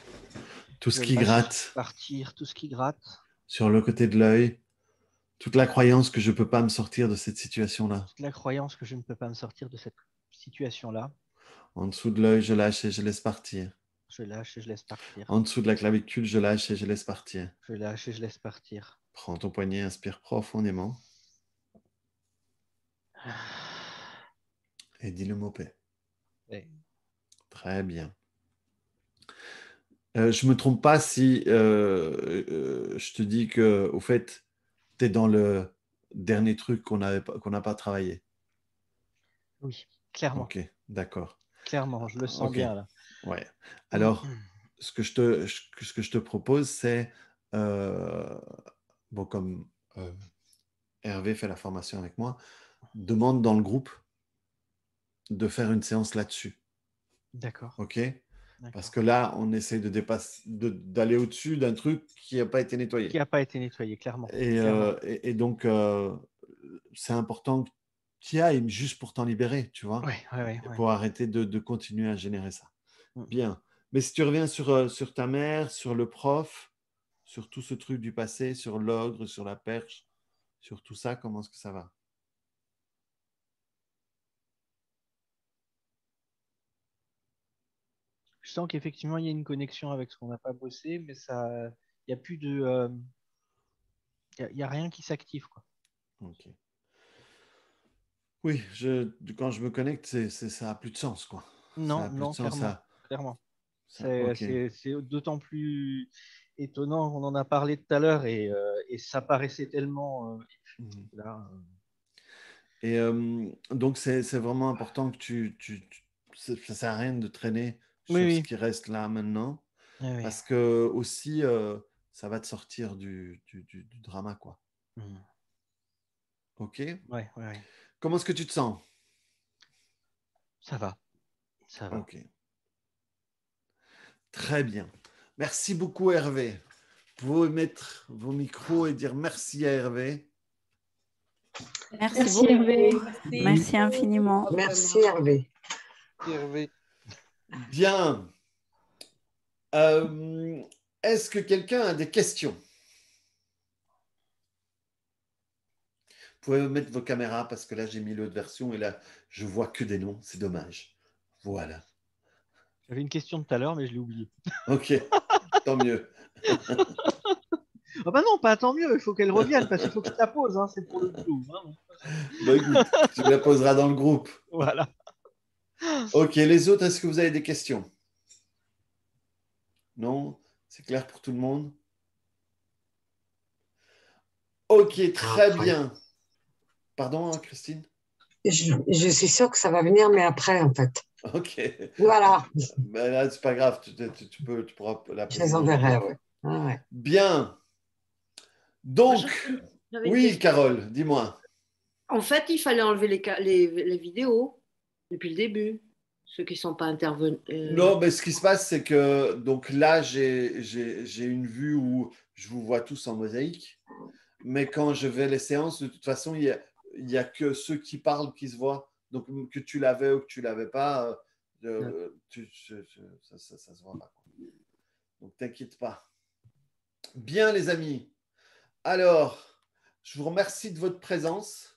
Tout ce qui gratte. Partir, tout ce qui gratte. Sur le côté de l'œil. Toute la croyance que je ne peux pas me sortir de cette situation-là. Toute la croyance que je ne peux pas me sortir de cette situation-là. En dessous de l'œil, je lâche et je laisse partir. Je lâche et je laisse partir. En dessous de la clavicule, je lâche et je laisse partir. Je lâche et je laisse partir. Prends ton poignet, inspire profondément. Et dis le mot paix. Paix. Très bien. Je ne me trompe pas si je te dis que, au fait, tu es dans le dernier truc qu'on n'a pas travaillé. Oui, clairement. Ok, d'accord. Clairement, je le sens bien là. Ouais. Alors, ce que je te propose, c'est, bon, comme Hervé fait la formation avec moi, demande dans le groupe de faire une séance là-dessus. D'accord. Ok. Parce que là, on essaie d'aller au-dessus d'un truc qui n'a pas été nettoyé. Qui n'a pas été nettoyé, clairement. Et donc, c'est important que tu y ailles juste pour t'en libérer, tu vois, pour arrêter de continuer à générer ça. Bien. Mais si tu reviens sur ta mère, sur le prof, sur tout ce truc du passé, sur l'ogre, sur la perche, sur tout ça, comment est-ce que ça va? Je sens qu'effectivement, il y a une connexion avec ce qu'on n'a pas bossé, mais ça, il n'y a plus de... Il n'y a rien qui s'active, quoi. Ok. Oui, quand je me connecte, ça n'a plus de sens, quoi. Non, clairement. C'est d'autant plus étonnant qu'on en a parlé tout à l'heure et ça paraissait tellement... Et donc, c'est vraiment important que ça ne sert à rien de traîner sur ce qui reste là maintenant. Parce que aussi, ça va te sortir du drama, quoi. Ok? Ouais. Comment est-ce que tu te sens? Ça va. Ok. Très bien. Merci beaucoup, Hervé. Vous pouvez mettre vos micros et dire merci à Hervé. Merci beaucoup. Hervé. Merci infiniment. Merci Hervé. Bien. Est-ce que quelqu'un a des questions? Vous pouvez mettre vos caméras parce que là, j'ai mis l'autre version et là, je vois que des noms. C'est dommage. Voilà. J'avais une question tout à l'heure, mais je l'ai oubliée. Ok, tant mieux. Ah bah non, pas tant mieux, il faut qu'elle revienne parce qu'il faut que je la pose, hein, c'est pour le coup. Hein. Bah écoute, tu la poseras dans le groupe. Voilà. Ok, les autres, est-ce que vous avez des questions? Non? C'est clair pour tout le monde? Ok, très bien. Pardon, hein, Christine? Je suis sûre que ça va venir, mais après, en fait. Ok. Voilà. Ben là, c'est pas grave, tu pourras la Je les enverrai, oui. Ah, ouais. Bien. Donc, J'avais une oui, question. Carole, dis-moi. En fait, il fallait enlever les vidéos depuis le début, ceux qui ne sont pas intervenus. Non, mais ce qui se passe, c'est que donc là, j'ai une vue où je vous vois tous en mosaïque. Mais quand je vais les séances, de toute façon, il y a que ceux qui parlent qui se voient. Donc, que tu l'avais ou que tu l'avais pas, ça se voit pas. Donc, t'inquiète pas. Bien, les amis. Alors, je vous remercie de votre présence.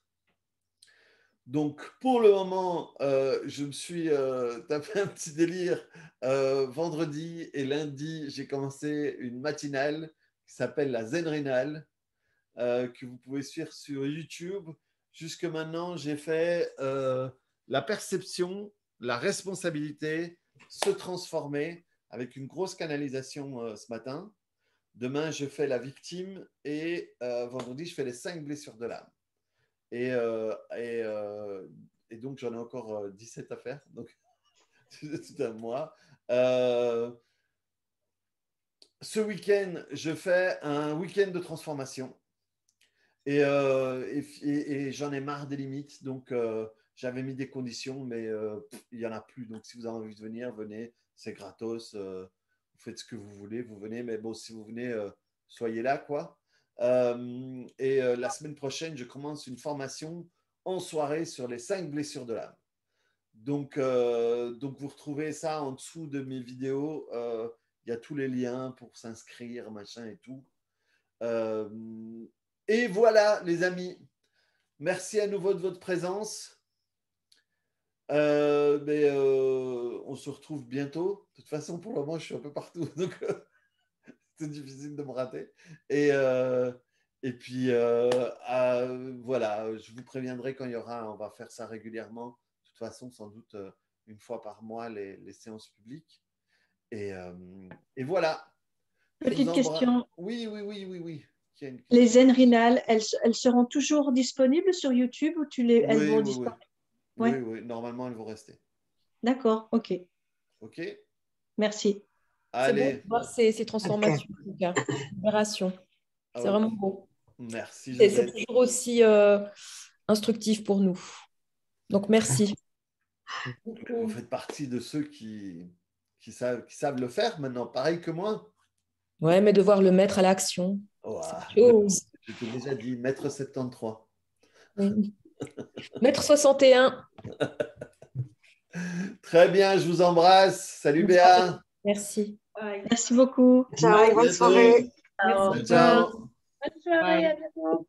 Donc, pour le moment, je me suis tapé un petit délire. Vendredi et lundi, j'ai commencé une matinale qui s'appelle la Zenrinale, que vous pouvez suivre sur YouTube. Jusque maintenant, j'ai fait la perception, la responsabilité, se transformer avec une grosse canalisation ce matin. Demain, je fais la victime et vendredi, je fais les 5 blessures de l'âme. Et donc, j'en ai encore 17 à faire. Donc, tout un mois. Ce week-end, je fais un week-end de transformation. Et j'en ai marre des limites. Donc, j'avais mis des conditions, mais il n'y en a plus. Donc, si vous avez envie de venir, venez. C'est gratos. Vous faites ce que vous voulez. Vous venez. Mais bon, si vous venez, soyez là, quoi. La semaine prochaine, je commence une formation en soirée sur les 5 blessures de l'âme. Donc, vous retrouvez ça en dessous de mes vidéos. Il y a tous les liens pour s'inscrire, machin et tout. Et voilà, les amis. Merci à nouveau de votre présence. On se retrouve bientôt. De toute façon, pour le moment, je suis un peu partout. Donc, c'est difficile de me rater. Et puis, voilà, je vous préviendrai quand il y aura, on va faire ça régulièrement. De toute façon, sans doute une fois par mois, les séances publiques. Et voilà. Petite question. Oui. Les Zenrinales, elles seront toujours disponibles sur YouTube ou elles vont disparaître? Oui, normalement, elles vont rester. D'accord, ok. Ok. Merci. Allez. C'est beau de voir ces transformations, en tout cas. Libération. C'est vraiment beau. Merci. C'est toujours aussi instructif pour nous. Donc, merci. Vous faites partie de ceux qui savent le faire maintenant, pareil que moi. Ouais, mais devoir le mettre à l'action. Oh, je t'ai déjà dit, mètre 73. Oui. Mètre 61. Très bien, je vous embrasse. Salut Béa. Merci. Merci beaucoup. Ciao, bonne soirée. Ciao. Bonne soirée, à bientôt.